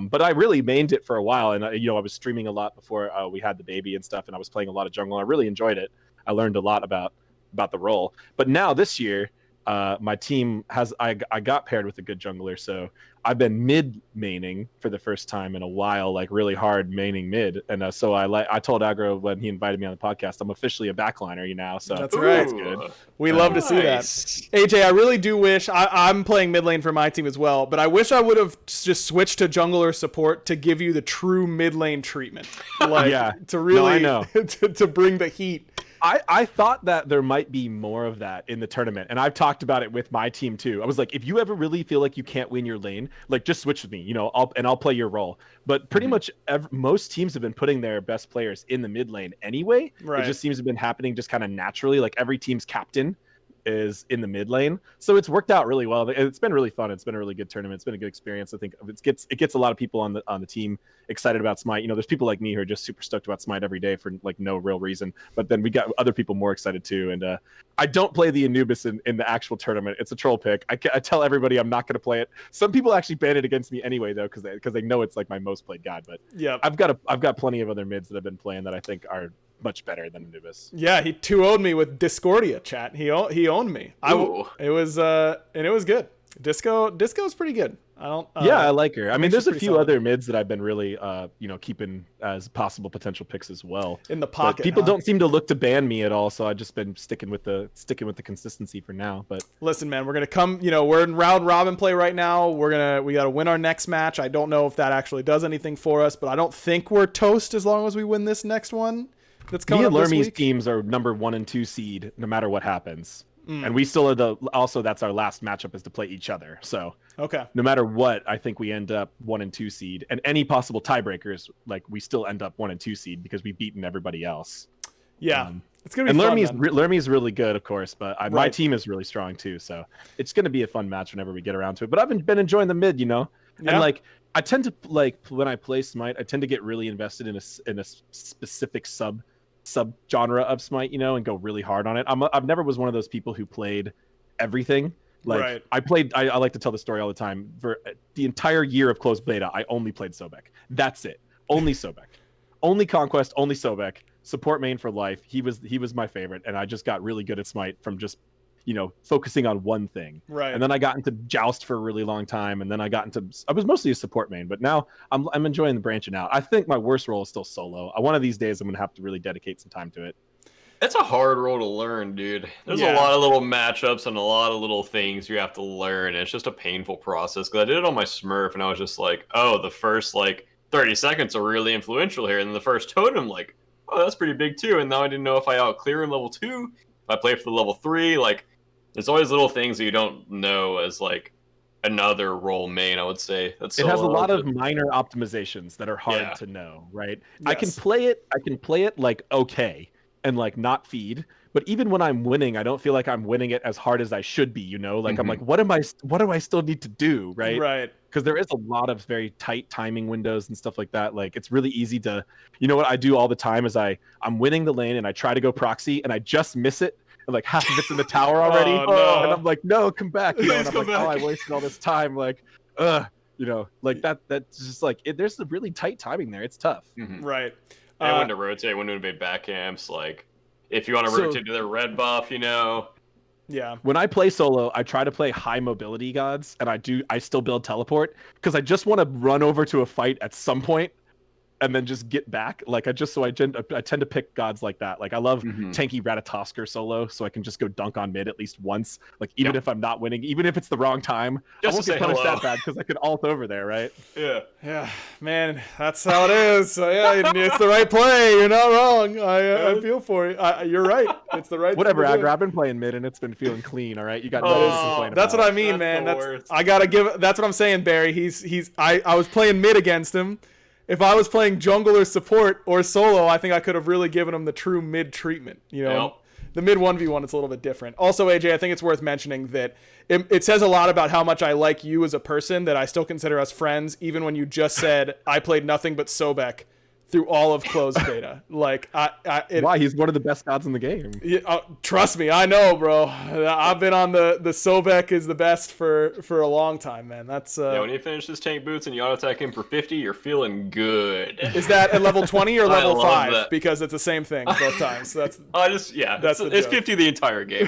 But I really mained it for a while, and you know, I was streaming a lot before we had the baby and stuff, and I was playing a lot of jungle. I really enjoyed it. I learned a lot about the role. But now this year, my team has I got paired with a good jungler, so I've been mid maining for the first time in a while, like really hard maining mid. And so I told Aggro when he invited me on the podcast, I'm officially a backliner, you know. So That's right. that's good. We love to see that. AJ, I really do wish I'm playing mid lane for my team as well, but I wish I would have just switched to jungler support to give you the true mid lane treatment, like Yeah. to really No, I know. to bring the heat. I thought that there might be more of that in the tournament, and I've talked about it with my team too. I was like, if you ever really feel like you can't win your lane, like just switch with me, you know, I'll play your role. But pretty much most teams have been putting their best players in the mid lane anyway. Right. It just seems to have been happening just kind of naturally. Like every team's captain is in the mid lane, so it's worked out really well. It's been really fun. It's been a really good tournament. It's been a good experience. I think it gets a lot of people on the team excited about Smite. You know, there's people like me who are just super stoked about Smite every day for like no real reason, but then we got other people more excited too. And I don't play the Anubis in the actual tournament. It's a troll pick. I tell everybody I'm not going to play it. Some people actually ban it against me anyway though, because they know it's like my most played god. But Yeah, I've got plenty of other mids that I've been playing that I think are much better than Anubis. yeah, he 2-0'd me with Discordia, chat. He owned me. It was good. Disco's pretty good. I like her. I mean, there's a pretty few solid. other mids that I've been really, keeping as possible potential picks as well. In the But pocket. people huh? don't seem to look to ban me at all, so I've just been sticking with the consistency for now. But Listen, man, we're gonna come. You know, we're in round robin play right now. We gotta win our next match. I don't know if that actually does anything for us, but I don't think we're toast as long as we win this next one. That's coming me up and this Lermy's week. teams are number 1 and 2 seed no matter what happens, and we still are also that's our last matchup is to play each other. So Okay. no matter what, I think we end up 1 and 2 seed, and any possible tiebreakers, like we still end up 1 and 2 seed because we've beaten everybody else. Yeah, it's gonna be And fun. Lermy's really good, of course, but my Right. team is really strong too. So it's going to be a fun match whenever we get around to it. But I've been enjoying the mid, you know, Yeah. and like I tend to like when I play Smite, I tend to get really invested in a specific sub genre of Smite, you know, and go really hard on it. I've never was one of those people who played everything. Like Right. I like to tell the story all the time. For the entire year of closed beta, I only played Sobek. That's it. Only Sobek. Only Conquest, only Sobek. Support main for life. He was my favorite, and I just got really good at Smite from just, you know, focusing on one thing. Right. And then I got into Joust for a really long time, and then I was mostly a support main, but now I'm enjoying the branching out. I think my worst role is still solo. One of these days I'm gonna have to really dedicate some time to it. It's a hard role to learn, dude. There's Yeah. a lot of little matchups and a lot of little things you have to learn. It's just a painful process because I did it on my Smurf, and I was just like, oh, the first like 30 seconds are really influential here, and then the first totem, like, oh, that's pretty big too. And now I didn't know if I outclear in level 2, if I play for the level 3, like. There's always little things that you don't know as like another role main, I would say. It has a lot of minor optimizations that are hard Yeah. to know, right? Yes. I can play it like okay and like not feed, but even when I'm winning, I don't feel like I'm winning it as hard as I should be, you know? Like I'm like, what do I still need to do, right? Right. Because there is a lot of very tight timing windows and stuff like that. Like it's really easy to, you know what I do all the time is I'm winning the lane and I try to go proxy and I just miss it. And like half of it's in the tower already. Oh, no. And I'm like, no, come back. You know, and Please I'm come like, oh, I back. wasted all this time. Like, you know, like that's just like, there's a really tight timing there. It's tough. Mhm. Right. And when to rotate, when to invade back camps, like if you want to rotate to their red buff, you know. Yeah. When I play solo, I try to play high mobility gods, and I still build teleport because I just want to run over to a fight at some point and then just get back. Like I tend to pick gods like that. Like I love tanky Ratatosker solo, so I can just go dunk on mid at least once. Like even if I'm not winning, even if it's the wrong time, Just I won't to get say punished hello. that bad because I can ult over there, right? Yeah. Yeah, man, that's how it is. So yeah, it's the right play. You're not wrong. I feel for you. You're right. It's the right. Whatever, thing to do. Aggro, I've been playing mid and it's been feeling clean. All right, you got Oh, nothing to complain That's about. what I mean, That's man. the That's worst. I gotta give. That's what I'm saying, Barry. I was playing mid against him. If I was playing jungle or support or solo, I think I could have really given him the true mid treatment. You know, Yep. the mid 1v1 is a little bit different. Also, AJ, I think it's worth mentioning that it says a lot about how much I like you as a person that I still consider us friends, even when you just said I played nothing but Sobek through all of closed beta. Like why? He's one of the best gods in the game. Trust me, I know, bro. I've been on the Sobek is the best for a long time, man. That's yeah. When you finish this tank boots and you auto attack him for 50, you're feeling good. Is that at level 20 or level 5? That. Because it's the same thing both times. So that's it's 50 the entire game.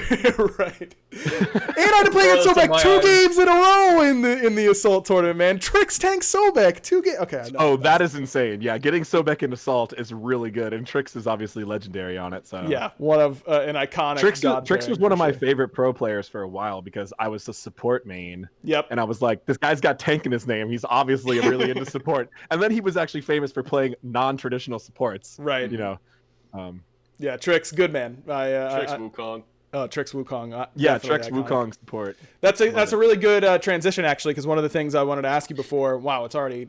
Right. And I had to play against Sobek 2 games in a row in the assault tournament, man. Trix tank Sobek 2 games. Okay. I know. Oh, that is insane. Yeah, getting Sobek in assault is really good, and Trix is obviously legendary on it. So yeah, one of an iconic. Trix was one of my favorite pro players for a while because I was a support main. Yep. And I was like, this guy's got tank in his name. He's obviously really into support. And then he was actually famous for playing non-traditional supports. Right. You know. Yeah, Trix, good man. Trix Wukong. Oh, Trix Wukong. Yeah, Trix Wukong support. That's a really good transition, actually, because one of the things I wanted to ask you before. Wow, it's already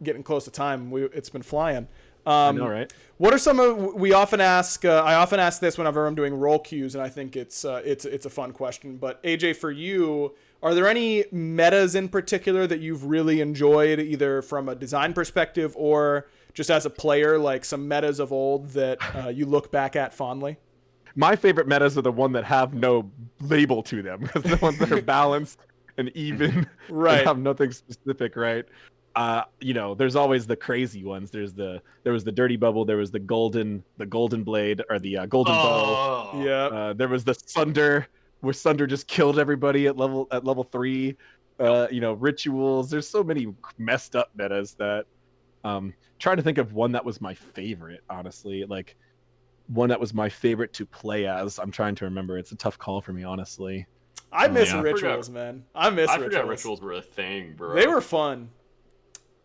getting close to time. It's been flying. I know, right? What are some of we often ask? I often ask this whenever I'm doing role queues, and I think it's a fun question. But AJ, for you, are there any metas in particular that you've really enjoyed, either from a design perspective or just as a player, like some metas of old that you look back at fondly? My favorite metas are the one that have no label to them, because the ones that are balanced and even, right, and have nothing specific, right? You know, there's always the crazy ones. There was the dirty bubble. There was the golden blade, or the golden bow. Yeah. There was the Sunder, where Sunder just killed everybody at level 3. You know, rituals. There's so many messed up metas that. Trying to think of one that was my favorite, honestly. Like one that was my favorite to play as. I'm trying to remember. It's a tough call for me, honestly. I miss rituals, man. I forgot rituals were a thing, bro. They were fun.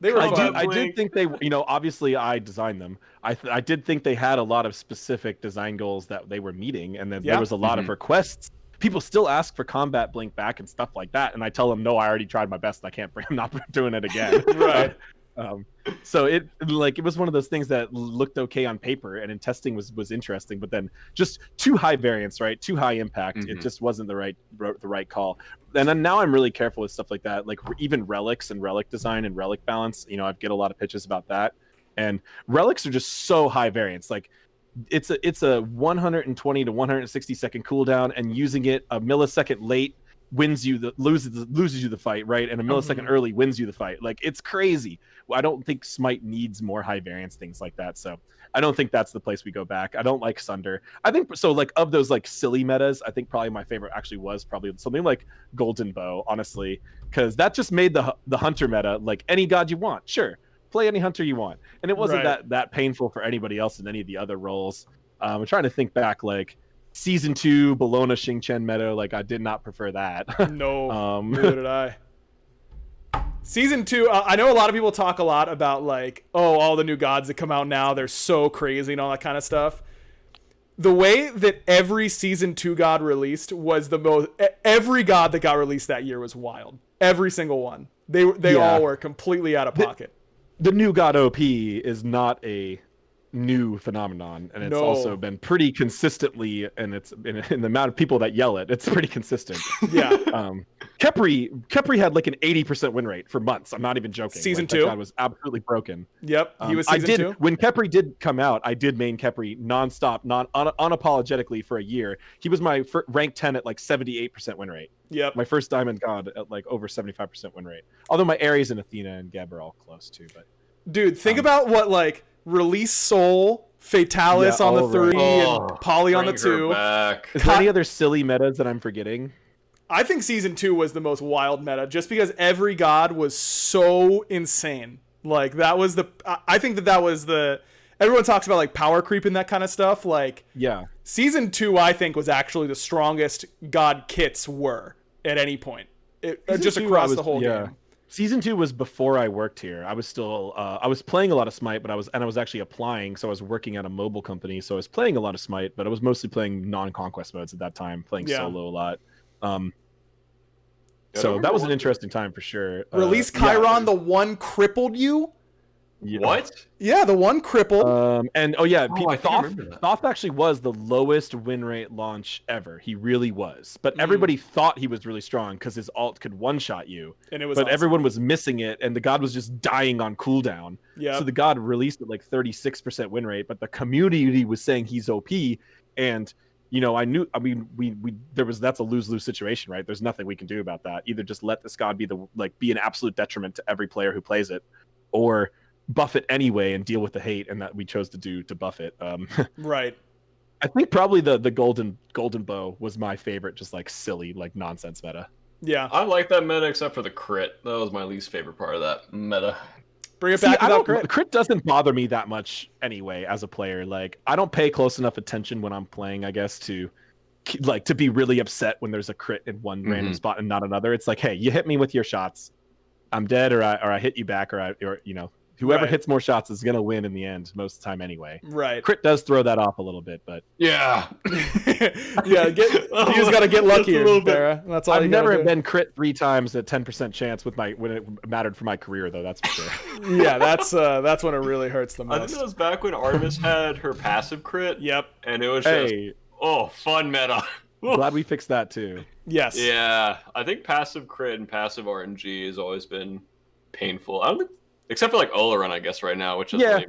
I did think they, you know, obviously I designed them. I did think they had a lot of specific design goals that they were meeting, and then there was a lot of requests. People still ask for combat blink back and stuff like that, and I tell them, no, I already tried my best. I'm not doing it again. Right. So it was one of those things that looked okay on paper, and in testing was interesting, but then just too high variance, right? Too high impact. It just wasn't the right call. And then now I'm really careful with stuff like that, like even relics and relic design and relic balance. You know, I get a lot of pitches about that, and relics are just so high variance. Like it's a 120 to 160 second cooldown, and using it a millisecond late loses you the fight, right? And a millisecond early wins you the fight. Like, it's crazy. I don't think Smite needs more high variance things like that. So I don't think that's the place we go back. I don't like Sunder. I think so. Like, of those like silly metas, I think probably my favorite actually was probably something like Golden Bow, honestly, because that just made the hunter meta like any god you want. Sure, play any hunter you want, and it wasn't that painful for anybody else in any of the other roles. I'm trying to think back, like Season 2 Bologna Xingqian meta, like I did not prefer that. No, neither did I. Season 2, I know a lot of people talk a lot about like, oh, all the new gods that come out now, they're so crazy and all that kind of stuff. The way that every Season 2 god released was the most... Every god that got released that year was wild. Every single one. They all were completely out of pocket. The new god OP is not a new phenomenon, and it's also been pretty consistently, and it's in the amount of people that yell it's pretty consistent. Khepri had like an 80% win rate for months. I'm not even joking. Season 2 was absolutely broken. Yep, he was season 2. When Khepri did come out, I did main Khepri nonstop, unapologetically for a year. He was my rank 10 at like 78% win rate. Yep. My first diamond god at like over 75% win rate. Although my Ares and Athena and Geb are all close too. But dude, think about what like Release Soul, Fatalis on the 3, and Poly on the 2. Is there any other silly metas that I'm forgetting? I think Season 2 was the most wild meta, just because every god was so insane. Like, that was the... I think that was the... Everyone talks about, like, power creep and that kind of stuff. Like, Season 2, I think, was actually the strongest god kits were at any point. Just across the whole game. Season 2 was before I worked here. I was still I was playing a lot of Smite, but I was actually applying, so I was working at a mobile company, so I was playing a lot of Smite, but I was mostly playing non-conquest modes at that time, playing solo a lot. So that was an interesting time for sure. Release Chiron, the one crippled you? Yeah. What? Yeah, the one cripple. And oh yeah, I think I remember that. Thoth actually was the lowest win rate launch ever. He really was. But everybody thought he was really strong because his ult could one-shot you. And it was But awesome. everyone was missing it, and the god was just dying on cooldown. Yep. So the god released at like 36% win rate, but the community was saying he's OP. And that's a lose-lose situation, right? There's nothing we can do about that. Either just let this god be an absolute detriment to every player who plays it, or buff it anyway and deal with the hate, and that we chose to do to buff it. Right. I think probably the golden bow was my favorite, just like silly, like nonsense meta. Yeah. I like that meta except for the crit. That was my least favorite part of that meta. Bring it back without crit. Crit doesn't bother me that much anyway as a player. Like, I don't pay close enough attention when I'm playing, I guess, to be really upset when there's a crit in one random spot and not another. It's like, hey, you hit me with your shots, I'm dead, or I hit you back, or whoever hits more shots is gonna win in the end most of the time anyway. Right. Crit does throw that off a little bit, but Yeah. Yeah, you just gotta get luckier, BaRRA. That's all. I've you gotta never do. been crit 3 times at 10% chance when it mattered for my career, though. That's for sure. Yeah, that's when it really hurts the most. I think that was back when Artemis had her passive crit. Yep. And it was just, Hey, fun meta. glad we fixed that too. Yes. Yeah, I think passive crit and passive RNG has always been painful. I don't think, except for like Olaron, I guess, right now, which is like,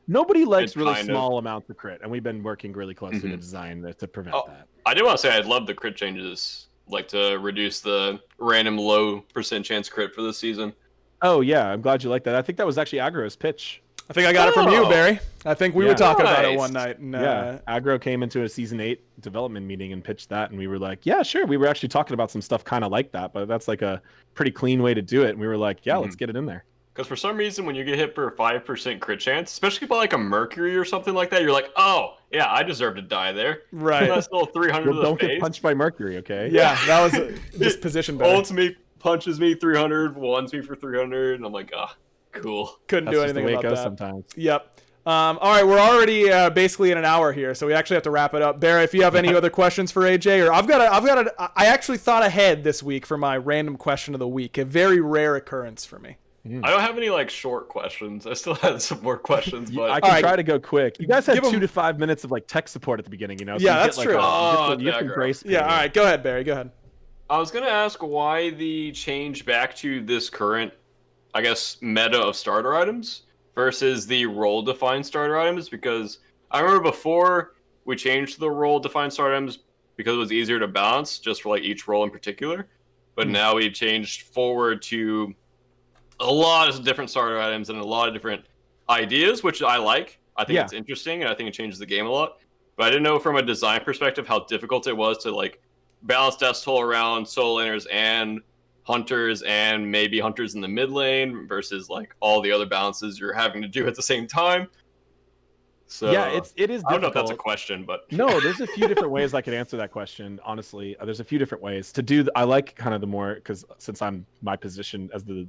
Nobody likes It's really kind small amounts of crit, and we've been working really closely to design to prevent that. I did want to say I'd love the crit changes, like to reduce the random low percent chance crit for this season. Oh yeah, I'm glad you like that. I think that was actually Aggro's pitch. I think I got it from you, Barry. I think we were talking about it Nice. one night. And, Yeah, Aggro came into a season 8 development meeting and pitched that, and we were like, yeah, sure. We were actually talking about some stuff kind of like that, but that's like a pretty clean way to do it. And we were like, yeah, let's get it in there. Because for some reason, when you get hit for a 5% crit chance, especially by like a Mercury or something like that, you're like, oh, yeah, I deserve to die there. Right. That's still 300 Well, to the don't face. get punched by Mercury, okay? Yeah, that was just position better. Ults me, punches me 300, ones me for 300, and I'm like, cool. Couldn't That's do just the anything way it about goes that. sometimes. Yep. All right, we're already basically in an hour here, so we actually have to wrap it up. Barry, if you have any other questions for AJ, or I actually thought ahead this week for my random question of the week, a very rare occurrence for me. I don't have any like short questions. I still had some more questions, but I can Alright. try to go quick. You guys had Give 'em- 2 to 5 minutes of like tech support at the beginning, you know? Yeah, you that's get, true. You get some Aggro. grace Yeah, period. all right, go ahead, Barry, go ahead. I was gonna ask why the change back to this current, I guess, meta of starter items versus the role-defined starter items, because I remember before we changed the role-defined starter items because it was easier to balance just for like each role in particular, but now we've changed forward to a lot of different starter items and a lot of different ideas, which I like. I think it's interesting, and I think it changes the game a lot. But I didn't know from a design perspective how difficult it was to like balance Death's Toll around solo laners and hunters, and maybe hunters in the mid lane versus like all the other balances you're having to do at the same time. So Yeah, it is difficult. I don't know if that's a question, but No, there's a few different ways I could answer that question. Honestly, there's a few different ways to do. I like kind of the more, because since I'm my position as the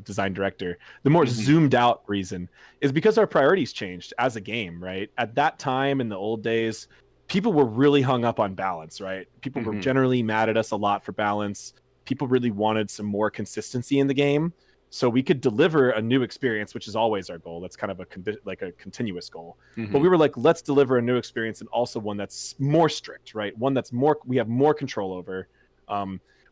design director, the more zoomed out reason is because our priorities changed as a game. Right at that time in the old days, people were really hung up on balance. Right, people were generally mad at us a lot for balance. People really wanted some more consistency in the game, so we could deliver a new experience, which is always our goal. That's kind of a continuous goal. But we were like, let's deliver a new experience, and also one that's more strict, right? One that's more, we have more control over,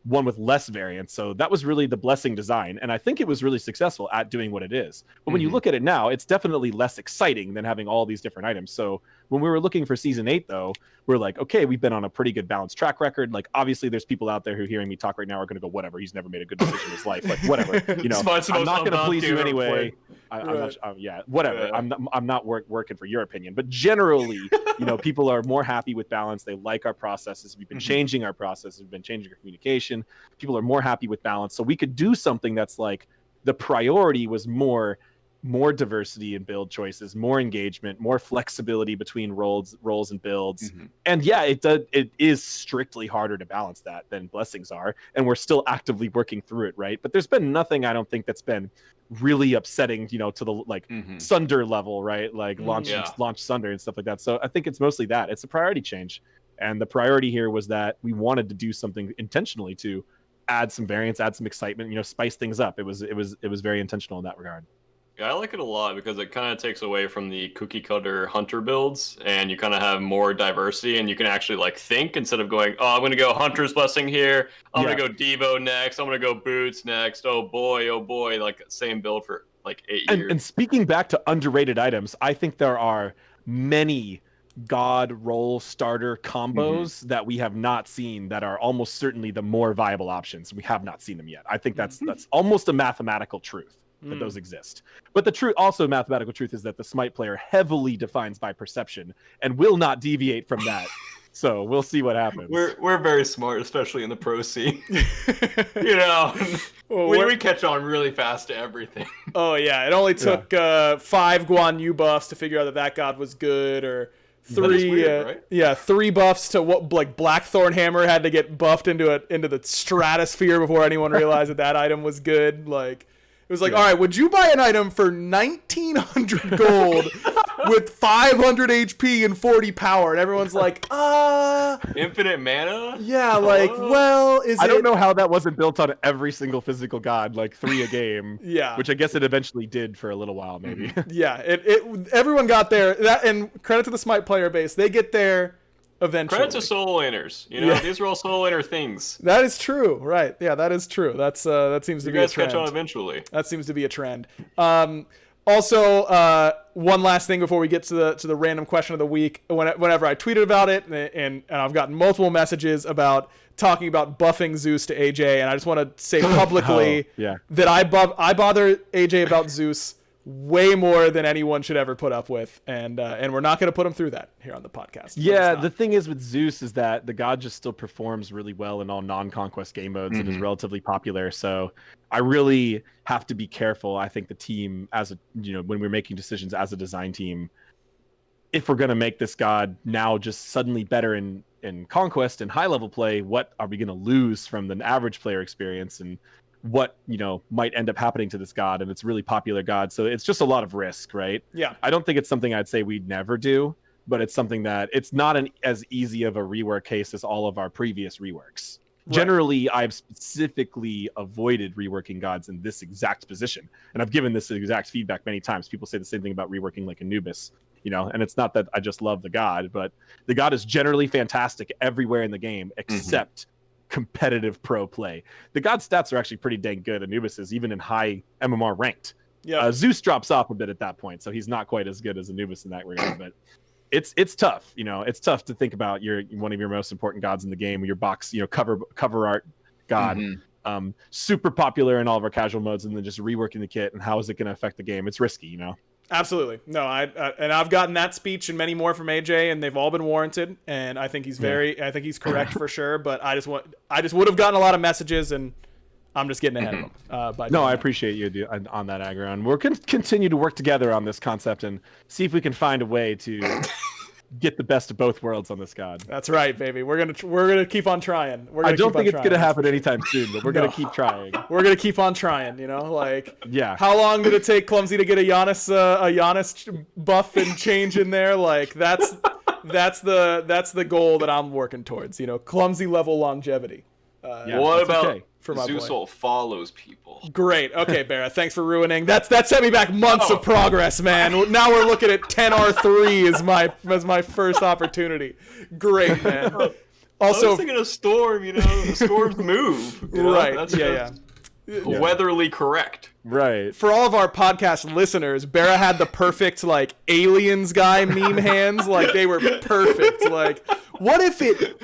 one with less variance. So that was really the blessing design, and I think it was really successful at doing what it is. But when you look at it now, it's definitely less exciting than having all these different items. So when we were looking for season 8, though, we're like, okay, we've been on a pretty good balanced track record. Like, obviously there's people out there who hearing me talk right now are going to go, whatever, he's never made a good decision in his life, like whatever, Smart's the I'm most not going to unbalanced please you game ever anyway. played. I'm not, whatever. Yeah. I'm not working for your opinion, but generally, people are more happy with balance. They like our processes. We've been changing our processes. We've been changing our communication. People are more happy with balance. So we could do something that's like, the priority was more diversity in build choices, more engagement, more flexibility between roles and builds. And yeah, it is strictly harder to balance that than blessings are, and we're still actively working through it, right? But there's been nothing, I don't think, that's been really upsetting, to the Sunder level, right? Like launch Sunder and stuff like that. So I think it's mostly that. It's a priority change. And the priority here was that we wanted to do something intentionally to add some variance, add some excitement, spice things up. It was very intentional in that regard. Yeah, I like it a lot because it kind of takes away from the cookie cutter hunter builds, and you kind of have more diversity, and you can actually like think instead of going, oh, I'm going to go Hunter's Blessing here, I'm going to go Devo next, I'm going to go Boots next, oh boy, like same build for like 8 years. And speaking back to underrated items, I think there are many god role starter combos that we have not seen that are almost certainly the more viable options. We have not seen them yet. I think that's almost a mathematical truth that those exist. But the true also mathematical truth is that the Smite player heavily defines by perception and will not deviate from that. So we'll see what happens. We're very smart, especially in the pro scene. You know, we catch on really fast to everything. Oh yeah, it only took 5 Guan Yu buffs to figure out that god was good, or 3 weird, right? 3 buffs to what, like Blackthorn Hammer had to get buffed into the stratosphere before anyone realized that item was good. Like, it was like, all right, would you buy an item for 1,900 gold with 500 HP and 40 power? And everyone's like, infinite mana? Yeah, like, well, I don't know how that wasn't built on every single physical god, like 3 a game. Yeah. Which I guess it eventually did for a little while, maybe. Yeah, everyone got there. And credit to the Smite player base. They get there eventually. Credit to solo laners. You know, these are all solo laner things. That is true, right? Yeah, that is true. That seems to be a trend. You guys catch on eventually. That seems to be a trend. Also, one last thing before we get to the random question of the week. Whenever I tweeted about it, and I've gotten multiple messages about talking about buffing Zeus to AJ, and I just want to say publicly that I bother AJ about Zeus way more than anyone should ever put up with, and we're not going to put him through that here on the podcast. Yeah, the thing is with Zeus is that the god just still performs really well in all non-conquest game modes and is relatively popular. So I really have to be careful. I think the team, when we're making decisions as a design team, if we're going to make this god now just suddenly better in conquest and high level play, what are we going to lose from the average player experience, and what might end up happening to this god? And it's a really popular god, so it's just a lot of risk, right? Yeah, I don't think it's something I'd say we'd never do, but it's something that it's not as easy of a rework case as all of our previous reworks. Right. Generally, I've specifically avoided reworking gods in this exact position, and I've given this exact feedback many times. People say the same thing about reworking like Anubis, and it's not that I just love the god, but the god is generally fantastic everywhere in the game except competitive pro play. The god stats are actually pretty dang good. Anubis is even in high MMR ranked. Yeah, Zeus drops off a bit at that point, so he's not quite as good as Anubis in that regard. But it's tough. It's tough to think about one of your most important gods in the game, your box, cover art god, super popular in all of our casual modes, and then just reworking the kit and how is it going to affect the game? It's risky, Absolutely. No, and I've gotten that speech and many more from AJ, and they've all been warranted. And I think he's I think he's correct for sure. But I just would have gotten a lot of messages, and I'm just getting ahead of them. I appreciate you on that, Aggro, and we're going to continue to work together on this concept and see if we can find a way to get the best of both worlds on this god. That's right, baby. We're gonna keep on trying. I don't think it's gonna happen anytime soon, but we're gonna keep trying. We're gonna keep on trying. How long did it take Clumsy to get a Giannis buff and change in there? Like that's the goal that I'm working towards. Clumsy level longevity. What about Zeus follows people? Great. Okay, BaRRA, thanks for ruining. That set me back months of progress, man. Now we're looking at 10R3 as my first opportunity. Great, man. Also, I was thinking of Storm. The Storms move. Right. That's weatherly correct. Right. For all of our podcast listeners, BaRRA had the perfect aliens guy meme hands. Like they were perfect. Like, what if it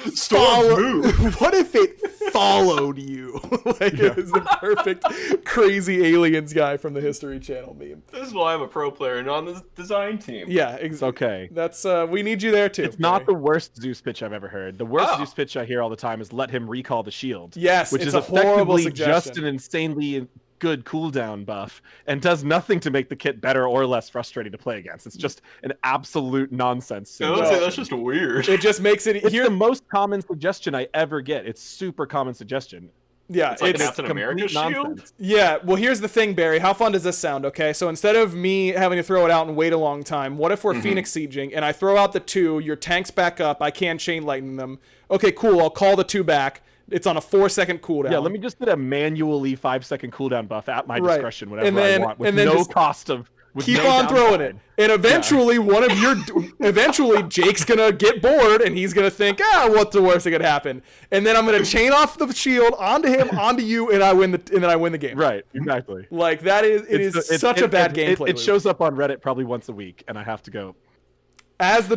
followed you? It was the perfect crazy aliens guy from the History Channel meme. This is why I'm a pro player and on the design team. Yeah, it's okay. That's we need you there too. It's not the worst Zeus pitch I've ever heard. The worst Zeus pitch I hear all the time is let him recall the shield. Yes, which it's is a horrible effectively suggestion. Just an insanely good cooldown buff and does nothing to make the kit better or less frustrating to play against. It's just an absolute nonsense suggestion. That's just weird. It just makes it it's the most common suggestion I ever get. It's super common suggestion. Yeah, it's like an Captain America shield. Yeah, well, here's the thing, Barry. How fun does this sound? Okay, so instead of me having to throw it out and wait a long time, what if we're Phoenix sieging and I throw out the 2, your tanks back up, I can chain lightning them. Okay, cool. I'll call the 2 back. It's on a 4-second cooldown. Yeah, let me just get a manually 5-second cooldown buff at my discretion, whenever then, I want, with no cost of. Keep on throwing it, and eventually eventually Jake's gonna get bored, and he's gonna think, what's the worst that could happen? And then I'm gonna chain off the shield onto him, onto you, and then I win the game. Right, exactly. Like that is such a bad gameplay. It shows up on Reddit probably once a week, and I have to go. As the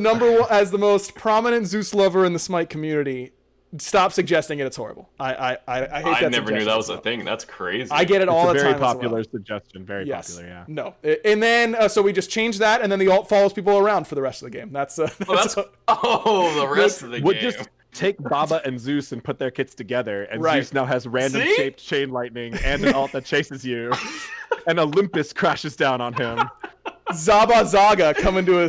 most prominent Zeus lover in the Smite community, stop suggesting it. It's horrible. I hate that. I never knew that was a thing. That's crazy. I get it all the time. Very popular suggestion. Very popular. Yeah. No. And then so we just change that, and then the alt follows people around for the rest of the game. That's the rest of the game. Just take Baba and Zeus and put their kits together, and Zeus now has random shaped chain lightning and an alt that chases you, and Olympus crashes down on him. Zaba Zaga coming to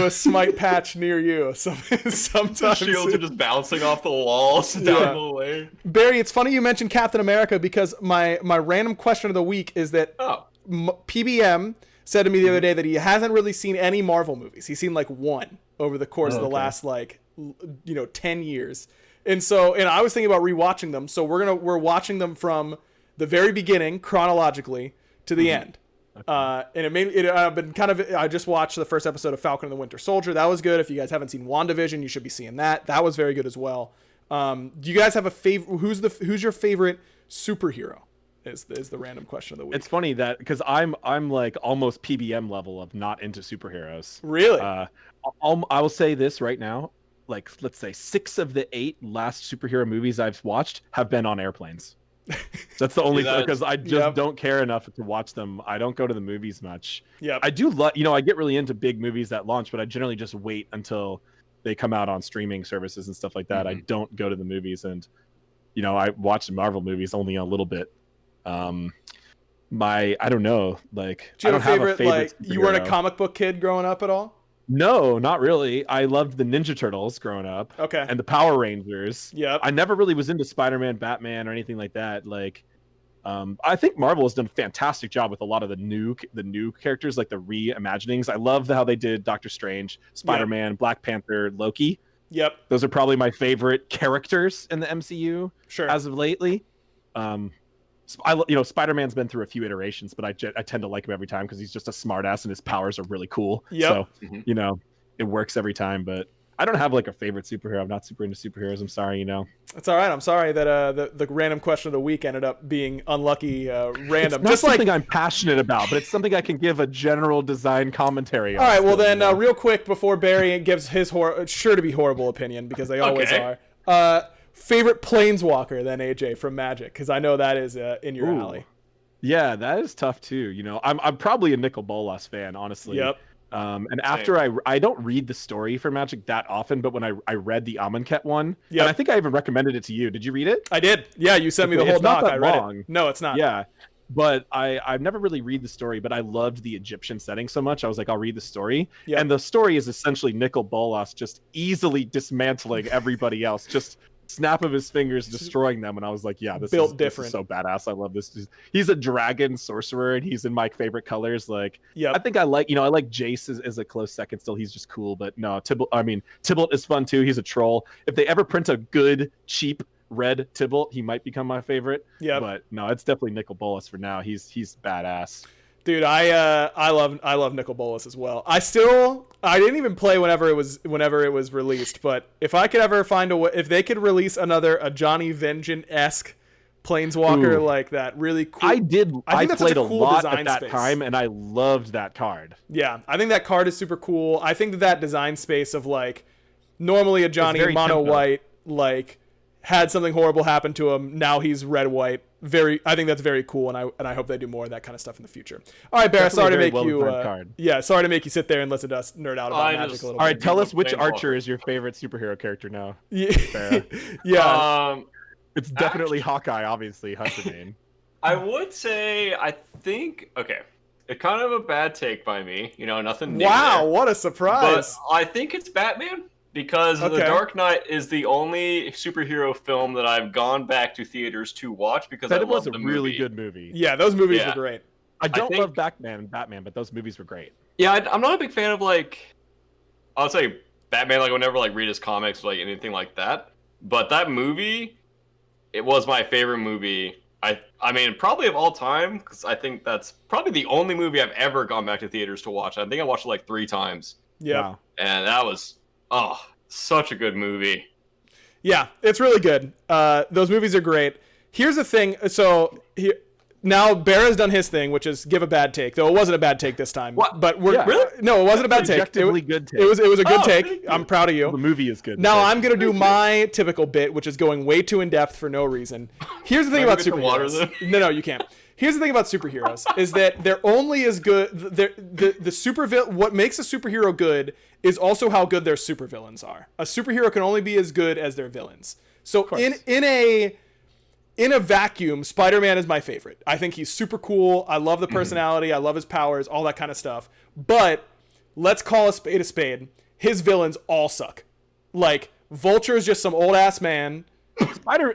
a Smite patch near you. Sometimes shields are just bouncing off the walls down the way. Barry, it's funny you mentioned Captain America, because my random question of the week is that PBM said to me the other day that he hasn't really seen any Marvel movies. He's seen like one over the course of the last 10 years. And I was thinking about rewatching them. So we're watching them from the very beginning chronologically to the end. Okay. And I just watched the first episode of Falcon and the Winter Soldier. That was good. If you guys haven't seen WandaVision, you should be seeing that. That was very good as well. Do you guys have a favorite? Who's your favorite superhero? Is the random question of the week. It's funny that because I'm like almost PBM level of not into superheroes. Really? I will say this right now. Like, let's say 6 of the 8 last superhero movies I've watched have been on airplanes. That's the only because I just don't care enough to watch them. I don't go to the movies much. Yeah, I do I get really into big movies that launch, but I generally just wait until they come out on streaming services and stuff like that. I don't go to the movies, and I watch the Marvel movies only a little bit. I don't know, like, do you have a favorite like you weren't a comic book kid growing up at all? No, not really. I loved the Ninja Turtles growing up. Okay. And the Power Rangers. Yep. I never really was into Spider-Man, Batman, or anything like that. Like, I think Marvel has done a fantastic job with a lot of the new characters, like the reimaginings. I love how they did Doctor Strange, Spider-Man, Black Panther, Loki. Yep. Those are probably my favorite characters in the MCU. Sure. As of lately. Spider-Man's been through a few iterations, but I tend to like him every time because he's just a smartass and his powers are really cool. Yep. So, it works every time. But I don't have like a favorite superhero. I'm not super into superheroes. I'm sorry. It's all right. I'm sorry that the random question of the week ended up being unlucky, random. It's not something I'm passionate about, but it's something I can give a general design commentary on. All right. Well, then, real quick before Barry gives his sure to be horrible opinion, because they always are. Favorite planeswalker then, AJ, from Magic, because I know that is in your alley. Yeah, that is tough too. I'm probably a Nicol Bolas fan, honestly. Yep. And after I don't read the story for Magic that often, but when I read the Amonkhet one, and I think I even recommended it to you. Did you read it? I did. Yeah, you sent me the whole doc. I read it. No, it's not. Yeah. But I've never really read the story, but I loved the Egyptian setting so much. I was like, I'll read the story. Yep. And the story is essentially Nicol Bolas just easily dismantling everybody else. Just snap of his fingers destroying them, and I was like, this is so badass. I love this. He's a dragon sorcerer, and he's in my favorite colors. Like, I think I like Jace as a close second still. He's just cool. But no, Tybalt is fun too. He's a troll. If they ever print a good cheap red Tybalt, he might become my favorite. But no, it's definitely Nicol Bolas for now. He's badass. Dude, I love Nicol Bolas as well. I didn't even play whenever it was released, but if I could ever find a way, if they could release a Johnny Vengeance-esque planeswalker like that, really cool. I played a lot at that time, and I loved that card. Yeah, I think that card is super cool. I think that design space of like normally a Johnny mono white had something horrible happen to him. Now he's red white. I think that's very cool, and I hope they do more of that kind of stuff in the future. All right, Bear, sorry to make you sit there and listen to us nerd out about Magic a little bit. All right, tell us which Archer is your favorite superhero character now. Yeah. It's definitely Hawkeye, obviously, Hunter. I would say, it's kind of a bad take by me. Nothing new. Wow, what a surprise. But I think it's Batman. Because The Dark Knight is the only superhero film that I've gone back to theaters to watch because I love the movie. It was a really good movie. Yeah, those movies were great. I don't love Batman, but those movies were great. Yeah, I'm not a big fan of I'll say Batman. I would never read his comics, anything like that. But that movie, it was my favorite movie. I mean, probably of all time, because I think that's probably the only movie I've ever gone back to theaters to watch. I think I watched it like 3 times. Yeah. Wow. And that was, such a good movie. Yeah, it's really good. Those movies are great. Here's the thing. So now BaRRa's done his thing, which is give a bad take. Though it wasn't a bad take this time. What? But we're Yeah. really? No, it wasn't a bad take. Objectively good take. It was a good take. thank you. I'm proud of The you. movie is good. Now I'm gonna do my typical bit, which is going way too in depth for no reason. Here's the thing Can I about get some water, superheroes. No, you can't. Here's the thing about superheroes is that they're only as good. What makes a superhero good is also how good their supervillains are. A superhero can only be as good as their villains. So in a vacuum, Spider-Man is my favorite. I think he's super cool. I love the personality. I love his powers, all that kind of stuff. But let's call a spade a spade. His villains all suck. Like, Vulture is just some old-ass man.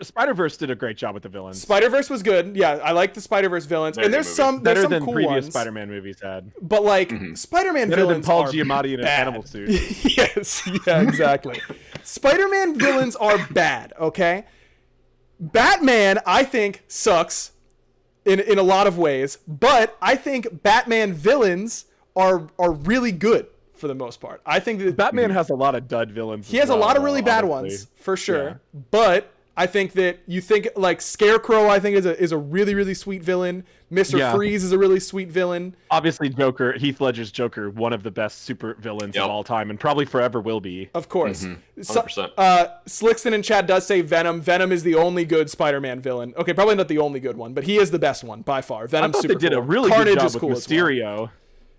Spider-Verse did a great job with the villains. Spider-Verse was good. Yeah, I like the Spider-Verse villains. Very And there's good some Better than cool previous ones. Spider-Man movies had. But, like, Spider-Man Better than villains Paul are Giamatti in an bad. animal suit. Yes, yeah, exactly. Spider-Man villains are bad, okay? Batman, I think, sucks in a lot of ways, but I think Batman villains are really good for the most part. I think that Batman has a lot of dud villains. he has a lot of really bad ones, for sure. Yeah. But I think that you think like Scarecrow, I think is a really, really sweet villain. Mr. Yeah. Freeze is a really sweet villain. Obviously, Joker, Heath Ledger's Joker, one of the best super villains Yep. of all time, and probably forever will be. Of course. 100%. Slickson in chat does say Venom. Venom is the only good Spider-Man villain. Okay, probably not the only good one, but he is the best one by far. I Venom's thought super they did cool. a really Carnage good is job cool with as well. Mysterio.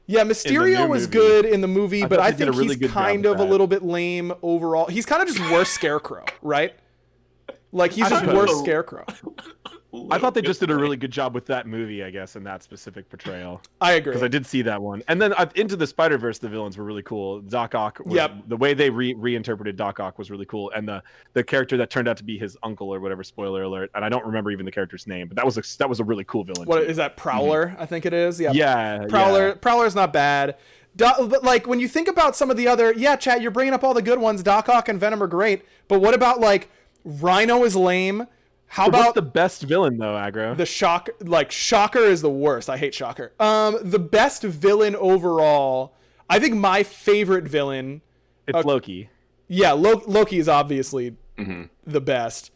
Yeah, Mysterio new was movie. good in the movie, but thought I they did think a really he's good job kind with of a that. little bit lame overall. He's kind of just worse Scarecrow, right? Like, he's just thought- worse Scarecrow. I thought they just did a really good job with that movie, I guess, in that specific portrayal. I agree. Because I did see that one. And then Into the Spider-Verse, the villains were really cool. Doc Ock, Yep. the way they reinterpreted Doc Ock was really cool. And the character that turned out to be his uncle or whatever, spoiler alert, and I don't remember even the character's name, but that was a really cool villain. What too. is that? Prowler, I think it is. Yeah. Yeah. Prowler. yeah. Prowler's not bad. But like when you think about some of the other, chat, you're bringing up all the good ones. Doc Ock and Venom are great, but what about like Rhino is lame? How What's about the best villain though, Aggro? the Shocker? Like Shocker is the worst. I hate Shocker. The best villain overall, I think my favorite villain. It's Loki. Yeah, Loki is obviously the best.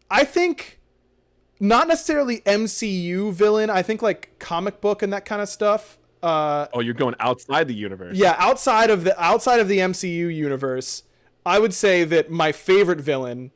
I think not necessarily MCU villain. I think like comic book and that kind of stuff. Oh, you're going outside the universe. Yeah, outside of the MCU universe, I would say that my favorite villain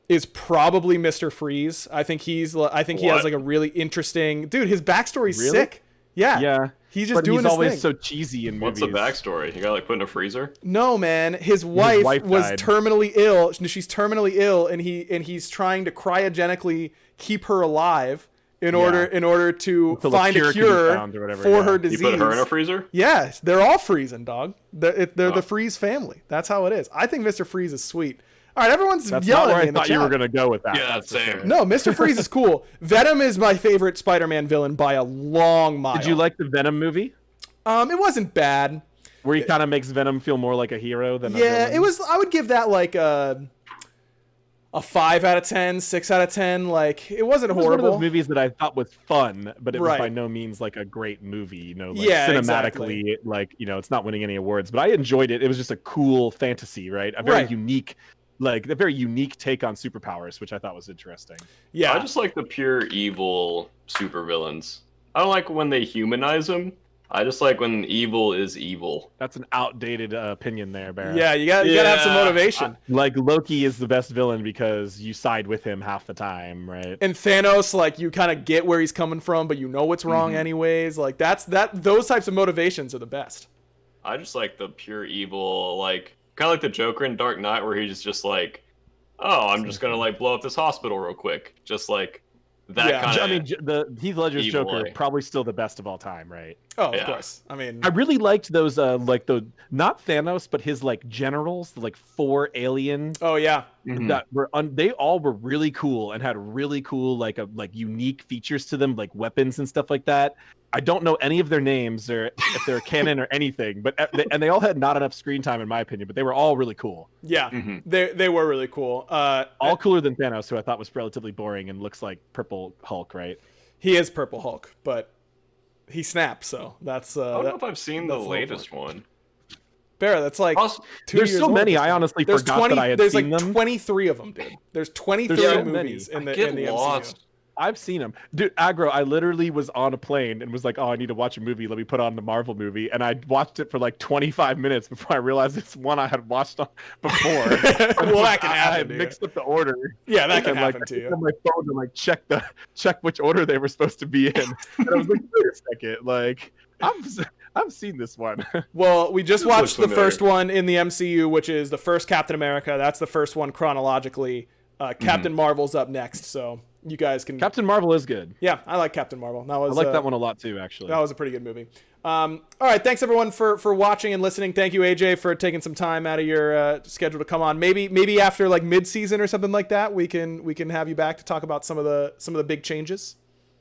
is probably Mr. Freeze. I think he has like a really interesting dude. His backstory's Really? sick. Yeah. Yeah. He's just But doing he's his always thing. so cheesy in What's movies. the backstory? You got like put in a freezer? No, man. His wife was died. terminally ill. She's terminally ill, and he's trying to cryogenically keep her alive in order to Until find a can be cure found or whatever, for yeah. her You disease. put her in a freezer? Yes, they're all freezing, dog. They're the Freeze family. That's how it is. I think Mr. Freeze is sweet. All right, everyone's That's yelling not where at me I in the thought you were chat. gonna go with that. Yeah, that's for same. sure. No, Mr. Freeze is cool. Venom is my favorite Spider-Man villain by a long mile. Did you like the Venom movie? It wasn't bad. Where he kind of makes Venom feel more like a hero than a Yeah, villain? it was. I would give that like a 5 out of 10, 6 out of 10. Like, it wasn't It was horrible. one of those movies that I thought was fun, but it was Right. by no means like a great movie. You know, like Yeah, cinematically, exactly. like it's not winning any awards. But I enjoyed it. It was just a cool fantasy, right? A very Right. unique, like a very unique take on superpowers, which I thought was interesting. Yeah, I just like the pure evil supervillains. I don't like when they humanize them. I just like when evil is evil. That's an outdated opinion there, Barra. yeah. You gotta have some Yeah, motivation. Like Loki is the best villain because you side with him half the time, right? And Thanos, like, you kind of get where he's coming from, but you know what's wrong anyways. Like, those types of motivations are the best. I just like the pure evil, like kind of like the Joker in Dark Knight, where he's just like, "Oh, I'm just gonna like blow up this hospital real quick," just like that Yeah. kind of. I mean, the Heath Ledger's evil Joker way. probably still the best of all time, right? Oh, of Yeah. course. I mean, I really liked those like the not Thanos, but his like generals, the like 4 alien oh yeah. that were they all were really cool and had really cool like unique features to them, like weapons and stuff like that. I don't know any of their names or if they're canon or anything, but and they all had not enough screen time in my opinion, but they were all really cool. Yeah. They were really cool. All cooler than Thanos, who I thought was relatively boring and looks like Purple Hulk, right? He is Purple Hulk, but he snaps, so that's I don't know if I've seen the that's also one. BaRRa, that's like Also, 2 There's years so old many. at this I point. honestly There's forgot that I had there's seen like them. 23 of them, dude. There's 23 so movies many. in the Get MCU. lost. I've seen them. Dude, Aggro, I literally was on a plane and was like, oh, I need to watch a movie. Let me put on the Marvel movie. And I watched it for like 25 minutes before I realized it's one I had watched before. Well, that can I happen had to you. mixed up the order. Yeah, that can And, happen like, to I you. took on my phone and like check which order they were supposed to be in. And I was like, wait a second, like I've seen this one. Well, we just This looks watched the familiar. first one in the MCU, which is the first Captain America. That's the first one chronologically. Captain Marvel's up next, so you guys can. Captain Marvel is good. Yeah, I like Captain Marvel. That I was like that one a lot too, actually. That was a pretty good movie. All right, thanks everyone for watching and listening. Thank you, AJ, for taking some time out of your schedule to come on. Maybe after like mid-season or something like that, we can have you back to talk about some of the big changes.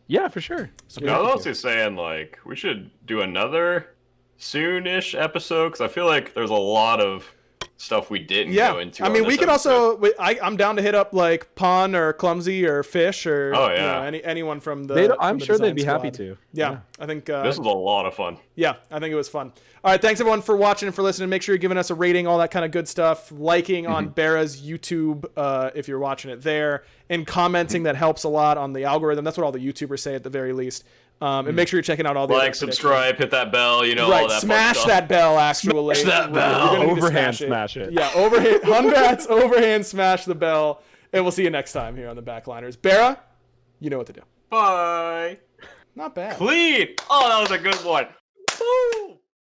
Yeah, for sure. I was also saying like we should do another soon-ish episode because I feel like there's a lot of stuff we didn't go into. I mean, on we this could episode. also. I'm down to hit up like Pon or Clumsy or Fish or Oh, yeah. anyone from the. I'm from the sure they'd design be happy squad. to. Yeah, I think This was a lot of fun. yeah, I think it was fun. All right, thanks everyone for watching and for listening. Make sure you're giving us a rating, all that kind of good stuff. Liking on BaRRa's YouTube if you're watching it there, and commenting that helps a lot on the algorithm. That's what all the YouTubers say at the very least. And make sure you're checking out all the other Like, subscribe, hit that bell, you know, all Right, that smash fun stuff. that bell. Actually, Smash that bell. You're gonna need to Overhand smash it. Yeah, overhand. Congrats, overhand smash the bell, and we'll see you next time here on the Backliners. BaRRa, you know what to do. Bye. Not bad. Clean. Oh, that was a good one. Boom.